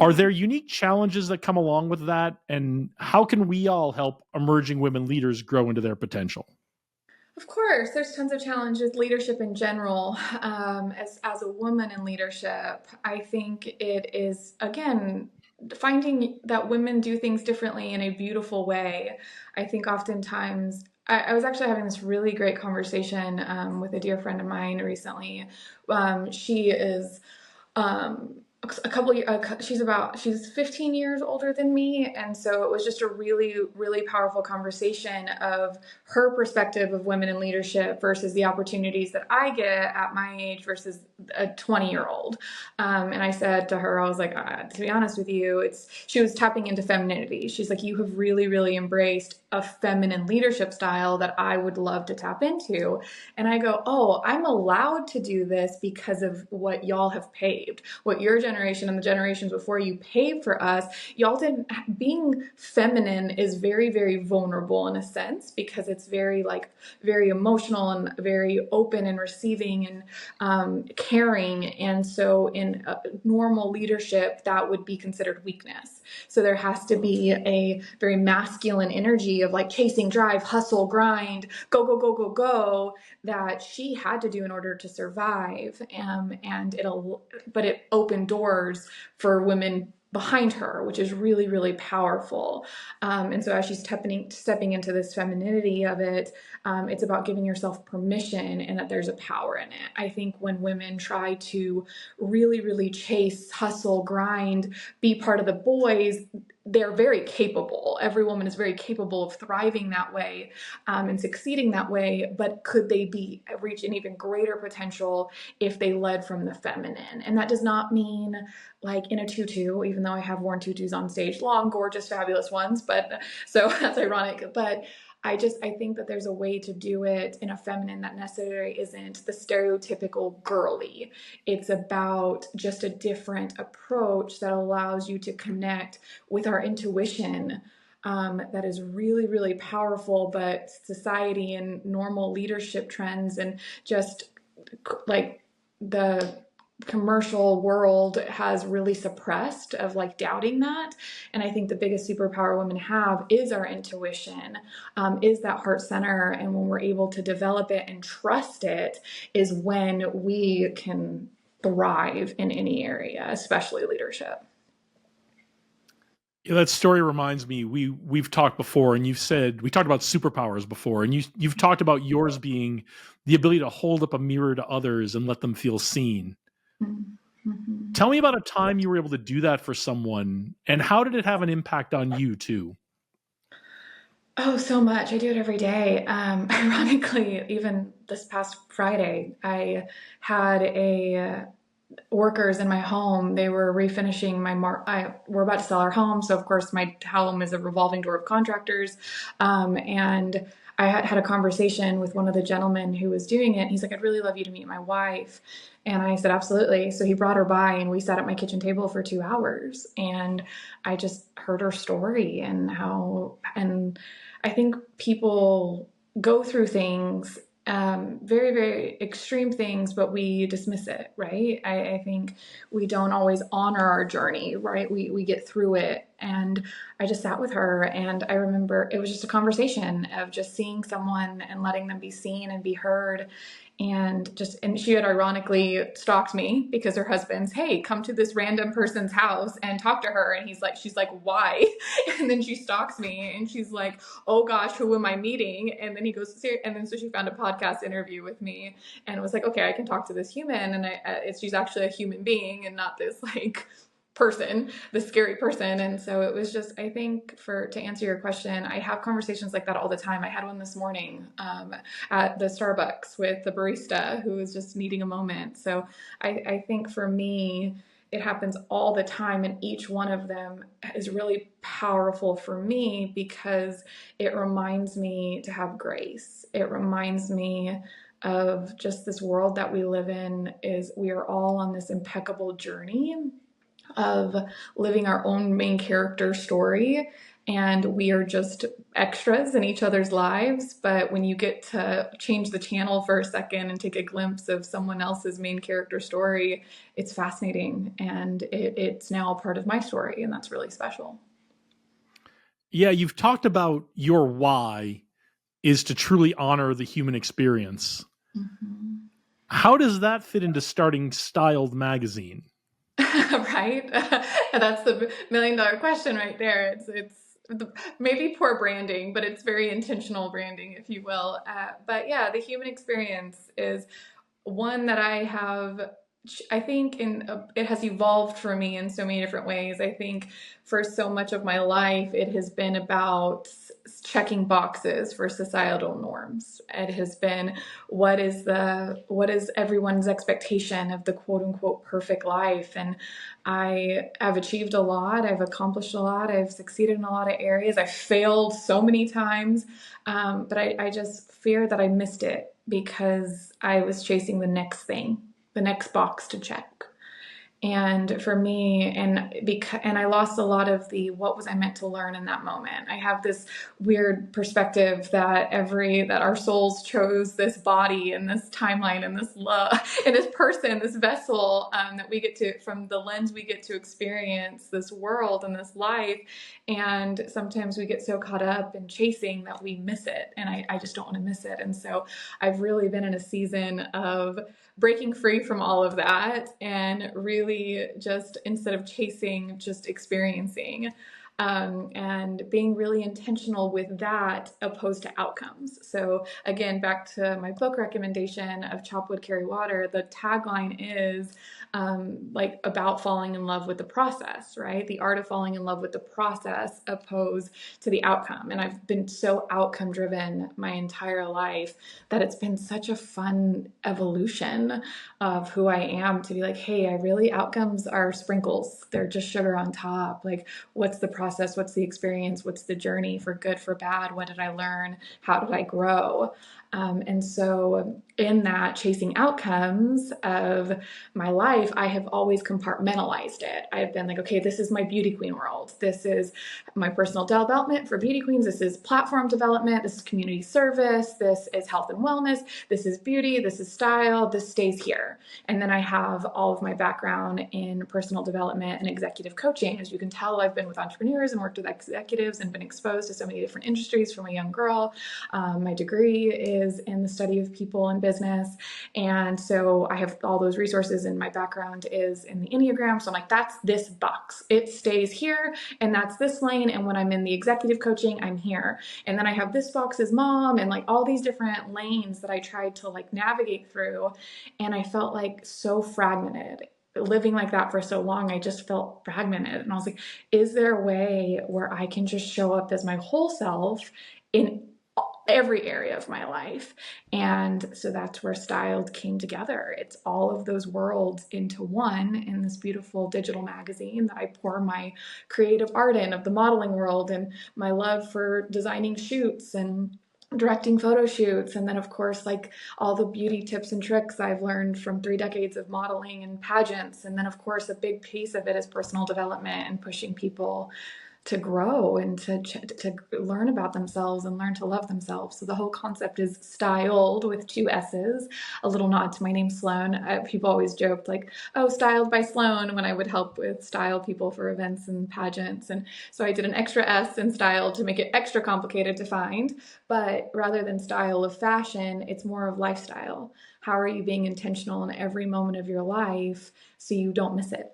Are there unique challenges that come along with that? And how can we all help emerging women leaders grow into their potential?
Of course, there's tons of challenges, leadership in general. As a woman in leadership, I think it is, again, finding that women do things differently in a beautiful way. I think oftentimes I was actually having this really great conversation with a dear friend of mine recently. She is um, a couple years, she's 15 years older than me. And so it was just a really, really powerful conversation of her perspective of women in leadership versus the opportunities that I get at my age versus a 20-year-old. And I said to her, I was like, to be honest with you, she was tapping into femininity. She's like, you have really, really embraced a feminine leadership style that I would love to tap into. And I go, oh, I'm allowed to do this because of what y'all have paved, what your generation and the generations before you paved for us. Y'all didn't, being feminine is very, very vulnerable in a sense because it's very very emotional and very open and receiving and caring. And so in normal leadership, that would be considered weakness. So there has to be a very masculine energy of like chasing, drive, hustle, grind, go, go, go, go, go, that she had to do in order to survive. But it opened doors for women behind her, which is really, really powerful. And so as she's stepping into this femininity of it, it's about giving yourself permission and that there's a power in it. I think when women try to really, really chase, hustle, grind, be part of the boys, they're very capable. Every woman is very capable of thriving that way and succeeding that way. But could they reach an even greater potential if they led from the feminine? And that does not mean like in a tutu, even though I have worn tutus on stage, long, gorgeous, fabulous ones. But so that's ironic. But I think that there's a way to do it in a feminine that necessarily isn't the stereotypical girly. It's about just a different approach that allows you to connect with our intuition. That is really, really powerful, but society and normal leadership trends and just like the commercial world has really suppressed of like doubting that. And I think the biggest superpower women have is our intuition, is that heart center. And when we're able to develop it and trust it is when we can thrive in any area, especially leadership.
Yeah, that story reminds me. We've talked before, and you've said we talked about superpowers before, and you've talked about yours being the ability to hold up a mirror to others and let them feel seen.
Mm-hmm.
Tell me about a time you were able to do that for someone, and how did it have an impact on you too?
Oh, so much. I do it every day. Ironically, even this past Friday, I had a workers in my home. They were refinishing we're about to sell our home, so of course my home is a revolving door of contractors. And I had a conversation with one of the gentlemen who was doing it. He's like, "I'd really love you to meet my wife." And I said, "Absolutely." So he brought her by and we sat at my kitchen table for 2 hours and I just heard her story and and I think people go through things, very, very extreme things, but we dismiss it, right? I think we don't always honor our journey, right? We get through it. And I just sat with her and I remember it was just a conversation of just seeing someone and letting them be seen and be heard. And she had ironically stalked me because her husband's, "Hey, come to this random person's house and talk to her." And she's like, "Why?" And then she stalks me and she's like, "Oh gosh, who am I meeting?" And then he goes, and then so she found a podcast interview with me and was like, "Okay, I can talk to this human." And she's actually a human being and not this like person, the scary person. And so it was just, I think to answer your question, I have conversations like that all the time. I had one this morning at the Starbucks with the barista who was just needing a moment. So I think for me, it happens all the time, and each one of them is really powerful for me because it reminds me to have grace. It reminds me of just this world that we live in is we are all on this impeccable journey of living our own main character story, and we are just extras in each other's lives. But when you get to change the channel for a second and take a glimpse of someone else's main character story, it's fascinating, and it's now a part of my story, and that's really special.
Yeah, you've talked about your why is to truly honor the human experience.
Mm-hmm.
How does that fit into starting Styled magazine?
Right? That's the $1 million question right there. maybe poor branding, but it's very intentional branding, if you will. But yeah, the human experience is one that I think it has evolved for me in so many different ways. I think for so much of my life, it has been about checking boxes for societal norms. It has been what is everyone's expectation of the quote unquote perfect life. And I have achieved a lot. I've accomplished a lot. I've succeeded in a lot of areas. I've failed so many times. But I just fear that I missed it because I was chasing the next thing, the next box to check. And for me, and I lost a lot of the what was I meant to learn in that moment. I have this weird perspective that our souls chose this body and this timeline and this love and this person, this vessel, that we get to, from the lens we get to experience this world and this life. And sometimes we get so caught up in chasing that we miss it. And I just don't want to miss it. And so I've really been in a season of breaking free from all of that and really just, instead of chasing, just experiencing, and being really intentional with that opposed to outcomes. So again, back to my book recommendation of Chop Wood, Carry Water, the tagline is like about falling in love with the process, right? The art of falling in love with the process opposed to the outcome. And I've been so outcome driven my entire life that it's been such a fun evolution of who I am, to be like, hey, outcomes are sprinkles. They're just sugar on top. Like, what's the process? What's the experience? What's the journey, for good, for bad? What did I learn? How did I grow? And so in that chasing outcomes of my life, I have always compartmentalized it. I've been like, okay, this is my beauty queen world. This is my personal development for beauty queens. This is platform development. This is community service. This is health and wellness. This is beauty. This is style. This stays here. And then I have all of my background in personal development and executive coaching. As you can tell, I've been with entrepreneurs and worked with executives and been exposed to so many different industries from a young girl. My degree is in the study of people and business. And so I have all those resources, and my background is in the Enneagram. So I'm like, that's this box. It stays here, and that's this lane. And when I'm in the executive coaching, I'm here. And then I have this box as mom, and like all these different lanes that I tried to like navigate through. And I felt like so fragmented. Living like that for so long, I just felt fragmented. And I was like, is there a way where I can just show up as my whole self in every area of my life? And so that's where Styled came together. It's all of those worlds into one in this beautiful digital magazine that I pour my creative art in, of the modeling world and my love for designing shoots and directing photo shoots. And then of course, like all the beauty tips and tricks I've learned from 3 decades of modeling and pageants. And then of course, a big piece of it is personal development and pushing people to grow and to learn about themselves and learn to love themselves. So the whole concept is styled with 2 S's, a little nod to my name, Sloan. People always joked like, oh, styled by Sloan, when I would help with style people for events and pageants. And so I did an extra S in style to make it extra complicated to find. But rather than style of fashion, it's more of lifestyle. How are you being intentional in every moment of your life so you don't miss it?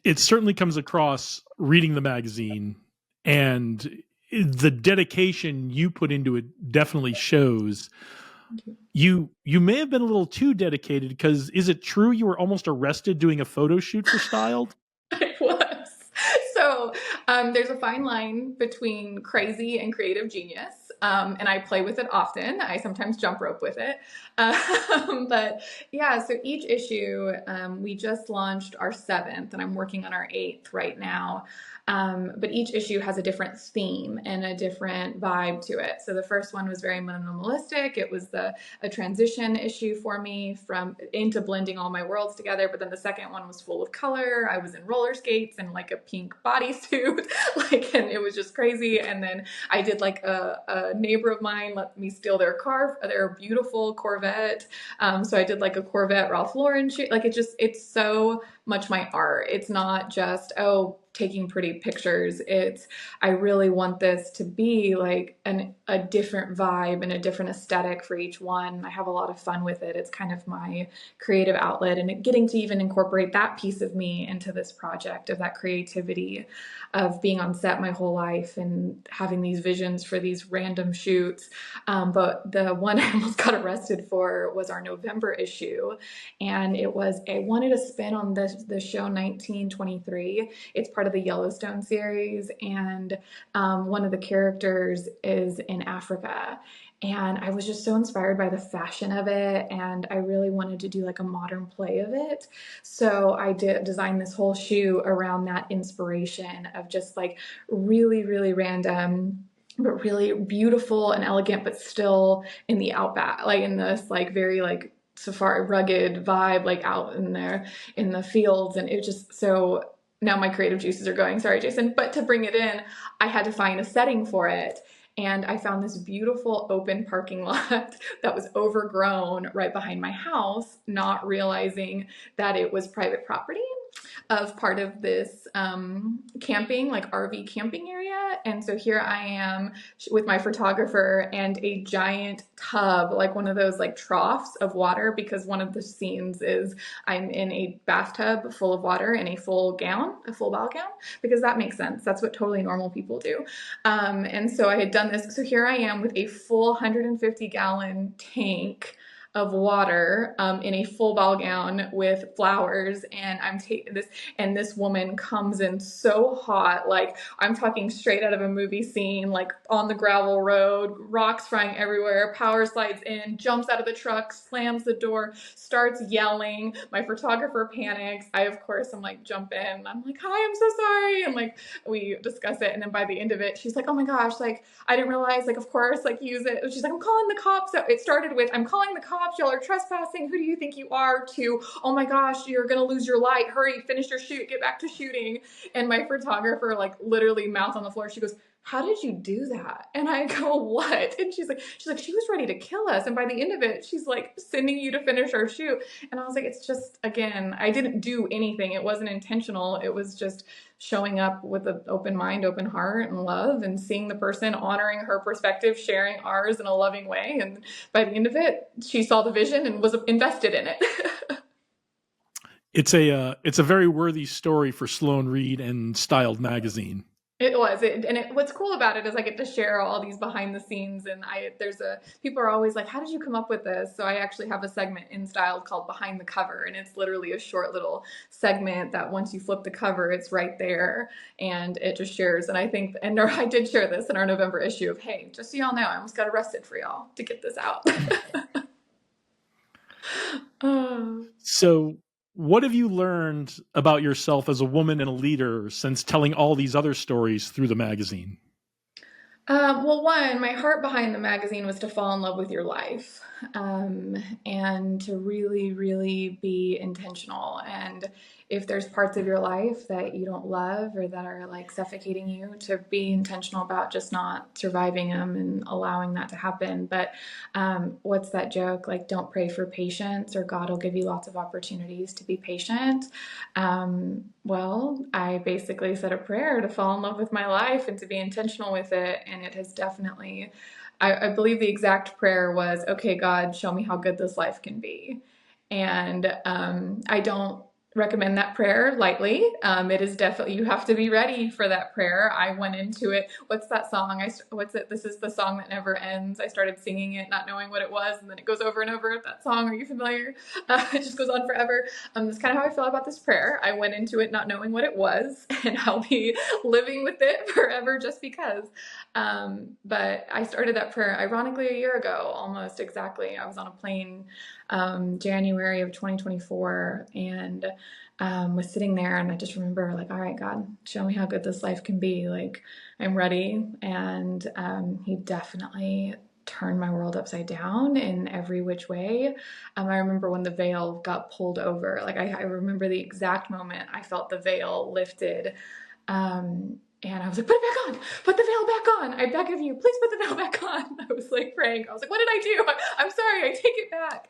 It certainly comes across reading the magazine, and the dedication you put into it definitely shows. You may have been a little too dedicated, because is it true you were almost arrested doing a photo shoot for Styled?
I was. So there's a fine line between crazy and creative genius. And I play with it often. I sometimes jump rope with it. But yeah, so each issue, we just launched our 7th, and I'm working on our 8th right now. But each issue has a different theme and a different vibe to it. So the first one was very minimalistic. It was a transition issue for me into blending all my worlds together. But then the second one was full of color. I was in roller skates and like a pink bodysuit, and it was just crazy. And then I did like a neighbor of mine let me steal their car, their beautiful Corvette. So I did like a Corvette Ralph Lauren shoot. Like it's so much my art. It's not just, oh, taking pretty pictures. I really want this to be like a different vibe and a different aesthetic for each one. I have a lot of fun with it. It's kind of my creative outlet, and getting to even incorporate that piece of me into this project, of that creativity of being on set my whole life and having these visions for these random shoots. But the one I almost got arrested for was our November issue. And I wanted to spin on the show 1923. It's part of the Yellowstone series. And one of the characters is in Africa. And I was just so inspired by the fashion of it, and I really wanted to do like a modern play of it. So I did design this whole shoe around that inspiration of just like really, really random, but really beautiful and elegant, but still in the outback, like in this like very like safari rugged vibe, like out in there in the fields. And it just so now my creative juices are going. Sorry, Jason. But to bring it in, I had to find a setting for it. And I found this beautiful open parking lot that was overgrown right behind my house, not realizing that it was private property of part of this camping, like RV camping area. And so here I am with my photographer and a giant tub, like one of those like troughs of water, because one of the scenes is I'm in a bathtub full of water in a full ball gown, because that makes sense. That's what totally normal people do. And so I had done this. So here I am with a full 150-gallon tank of water in a full ball gown with flowers, and I'm taking this, and this woman comes in so hot, like I'm talking straight out of a movie scene, like on the gravel road, rocks flying everywhere, power slides in, jumps out of the truck, slams the door, starts yelling. My photographer panics. I, of course, I'm like, jump in. I'm like, hi, I'm so sorry. And like, we discuss it. And then by the end of it, she's like, oh my gosh, like, I didn't realize, like, of course, like, use it. She's like, I'm calling the cops. So it started with, I'm calling the cops. Y'all are trespassing. Who do you think you are? To, oh my gosh, you're going to lose your light. Hurry, finish your shoot. Get back to shooting. And my photographer, like, literally mouth on the floor. She goes, how did you do that? And I go, what? And she's like, she was ready to kill us. And by the end of it, she's like sending you to finish our shoot. And I was like, it's just, again, I didn't do anything. It wasn't intentional. It was just showing up with an open mind, open heart, and love, and seeing the person, honoring her perspective, sharing ours in a loving way. And by the end of it, she saw the vision and was invested in it.
It's a very worthy story for Sloan Reid and Styled magazine.
It was, what's cool about it is I get to share all these behind the scenes, and people are always like, how did you come up with this? So I actually have a segment in Styled called Behind the Cover, and it's literally a short little segment that once you flip the cover, it's right there, and it just shares. And I did share this in our November issue of, hey, just so y'all know, I almost got arrested for y'all to get this out.
So what have you learned about yourself as a woman and a leader since telling all these other stories through the magazine?
Well, one, my heart behind the magazine was to fall in love with your life, and to really, really be intentional. And if there's parts of your life that you don't love or that are like suffocating you, to be intentional about just not surviving them and allowing that to happen. But what's that joke? Like, don't pray for patience, or God will give you lots of opportunities to be patient. Well, I basically said a prayer to fall in love with my life and to be intentional with it. And it has definitely, I believe the exact prayer was, okay, God, show me how good this life can be. And I don't recommend that prayer lightly. It is definitely, you have to be ready for that prayer. I went into it. What's that song? This is the song that never ends. I started singing it, not knowing what it was, and then it goes over and over. That song, are you familiar? It just goes on forever. That's kind of how I feel about this prayer. I went into it not knowing what it was, and I'll be living with it forever just because. But I started that prayer, ironically, a year ago, almost exactly. I was on a plane January of 2024, and was sitting there, and I just remember, like, all right, God, show me how good this life can be. Like, I'm ready. And he definitely turned my world upside down in every which way. I remember when the veil got pulled over. Like, I remember the exact moment I felt the veil lifted. And I was like, put it back on, put the veil back on. I beg of you, please put the veil back on. I was like praying. I was like, what did I do? I'm sorry, I take it back.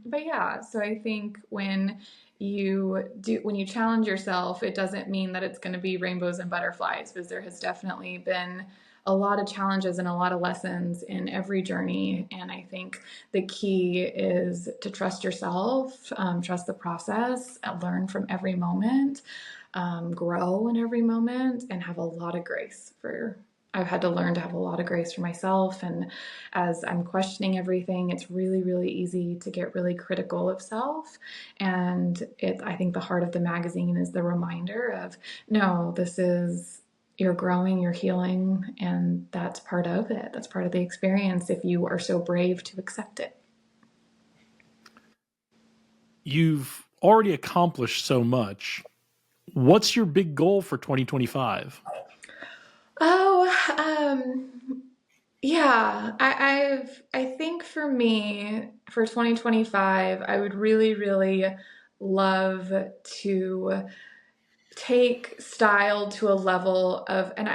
But yeah, so I think when when you challenge yourself, it doesn't mean that it's going to be rainbows and butterflies, because there has definitely been a lot of challenges and a lot of lessons in every journey. And I think the key is to trust yourself, trust the process, learn from every moment, grow in every moment, and have a lot of grace for. I've had to learn to have a lot of grace for myself. And as I'm questioning everything, it's really, really easy to get really critical of self. And I think the heart of the magazine is the reminder of, no, you're growing, you're healing, and that's part of it. That's part of the experience if you are so brave to accept it.
You've already accomplished so much. What's your big goal for 2025?
Yeah, I think for me, for 2025, I would really, really love to take style to a level of, and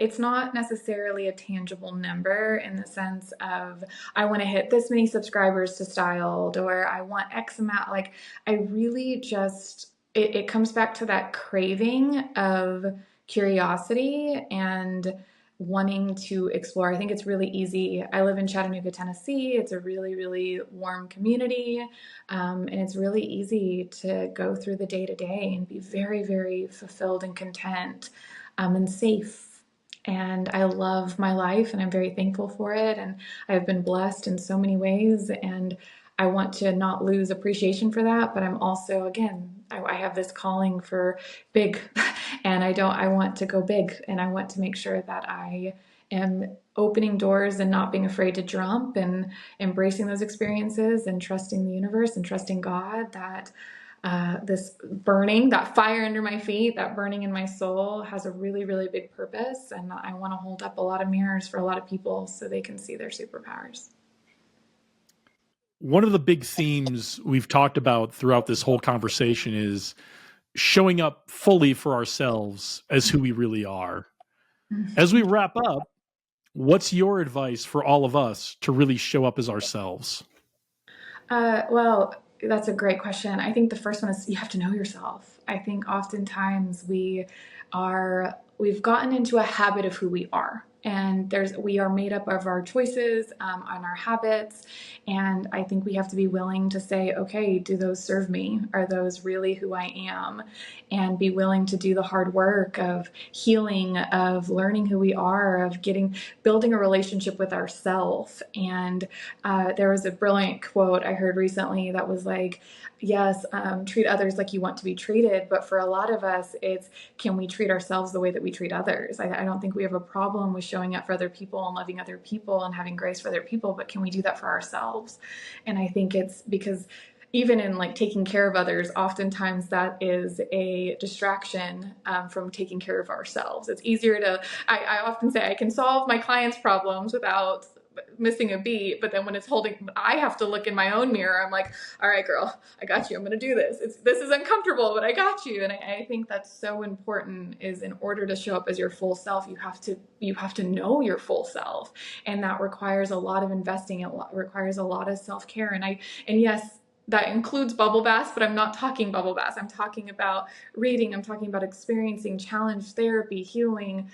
it's not necessarily a tangible number in the sense of I want to hit this many subscribers to styled, or I want X amount. Like, I really just, it comes back to that craving of curiosity and wanting to explore. I think it's really easy. I live in Chattanooga, Tennessee. It's a really, really warm community. And it's really easy to go through the day to day and be very, very fulfilled and content, and safe. And I love my life and I'm very thankful for it. And I've been blessed in so many ways. And I want to not lose appreciation for that. But I'm also, again, I have this calling for big, and I want to go big, and I want to make sure that I am opening doors and not being afraid to jump, and embracing those experiences and trusting the universe and trusting God that this burning, that fire under my feet, that burning in my soul has a really, really big purpose. And I want to hold up a lot of mirrors for a lot of people so they can see their superpowers.
One of the big themes we've talked about throughout this whole conversation is showing up fully for ourselves as who we really are. As we wrap up, what's your advice for all of us to really show up as ourselves?
Well, that's a great question. I think the first one is you have to know yourself. I think oftentimes we've gotten into a habit of who we are. And we are made up of our choices, and our habits. And I think we have to be willing to say, okay, do those serve me? Are those really who I am? And be willing to do the hard work of healing, of learning who we are, of building a relationship with ourselves. And there was a brilliant quote I heard recently that was like, yes, treat others like you want to be treated. But for a lot of us, it's, can we treat ourselves the way that we treat others? I don't think we have a problem with showing up for other people and loving other people and having grace for other people, but can we do that for ourselves? And I think it's because even in like taking care of others, oftentimes that is a distraction from taking care of ourselves. It's easier I often say I can solve my clients' problems without missing a beat, but then when I have to look in my own mirror. I'm like, all right, girl, I got you. I'm going to do this. This is uncomfortable, but I got you. And I think that's so important, is in order to show up as your full self, you have to know your full self. And that requires a lot of investing. It requires a lot of self-care. And yes, that includes bubble baths, but I'm not talking bubble baths. I'm talking about reading. I'm talking about experiencing challenge therapy, healing,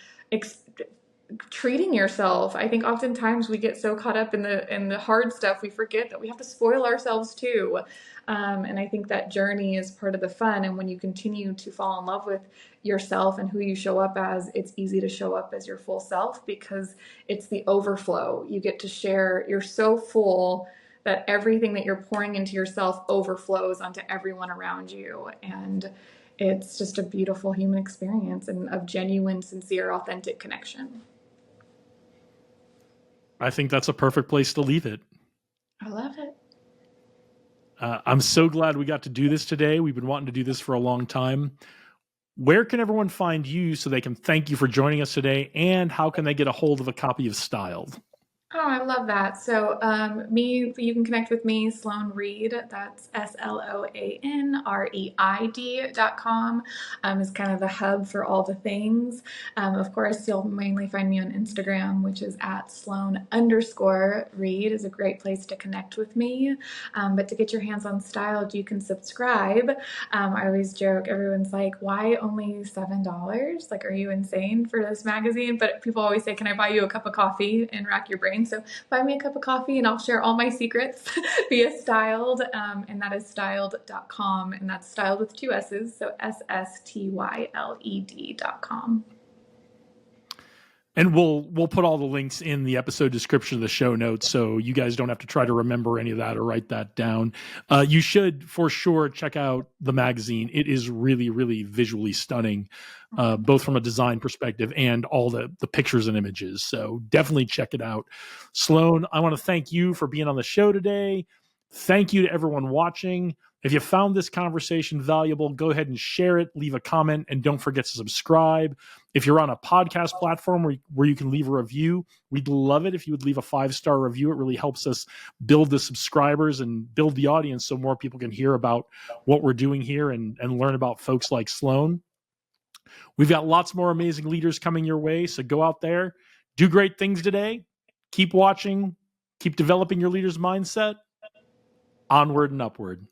treating yourself. I think oftentimes we get so caught up in the hard stuff, we forget that we have to spoil ourselves too. And I think that journey is part of the fun. And when you continue to fall in love with yourself and who you show up as, it's easy to show up as your full self, because it's the overflow. You get to share. You're so full that everything that you're pouring into yourself overflows onto everyone around you. And it's just a beautiful human experience, and of genuine, sincere, authentic connection.
I think that's a perfect place to leave it.
I love it.
I'm so glad we got to do this today. We've been wanting to do this for a long time. Where can everyone find you so they can thank you for joining us today? And how can they get a hold of a copy of Styled?
Oh, I love that. So, you can connect with me, Sloan Reid. That's SLOANREID.com, is kind of the hub for all the things. Of course, you'll mainly find me on Instagram, which is at Sloan_Reid is a great place to connect with me. But to get your hands on Styled, you can subscribe. I always joke, everyone's like, why only $7? Like, are you insane for this magazine? But people always say, can I buy you a cup of coffee and rack your brain? So buy me a cup of coffee and I'll share all my secrets via Styled. And that is styled.com. And that's styled with two S's. So SSTYLED.com.
And we'll put all the links in the episode description of the show notes, so you guys don't have to try to remember any of that or write that down. You should for sure check out the magazine. It is really, really visually stunning, both from a design perspective and all the pictures and images. So definitely check it out. Sloan, I want to thank you for being on the show today. Thank you to everyone watching. If you found this conversation valuable, go ahead and share it, leave a comment, and don't forget to subscribe. If you're on a podcast platform where you can leave a review, we'd love it if you would leave a 5-star review. It really helps us build the subscribers and build the audience so more people can hear about what we're doing here and learn about folks like Sloan. We've got lots more amazing leaders coming your way, so go out there, do great things today, keep watching, keep developing your leader's mindset, onward and upward.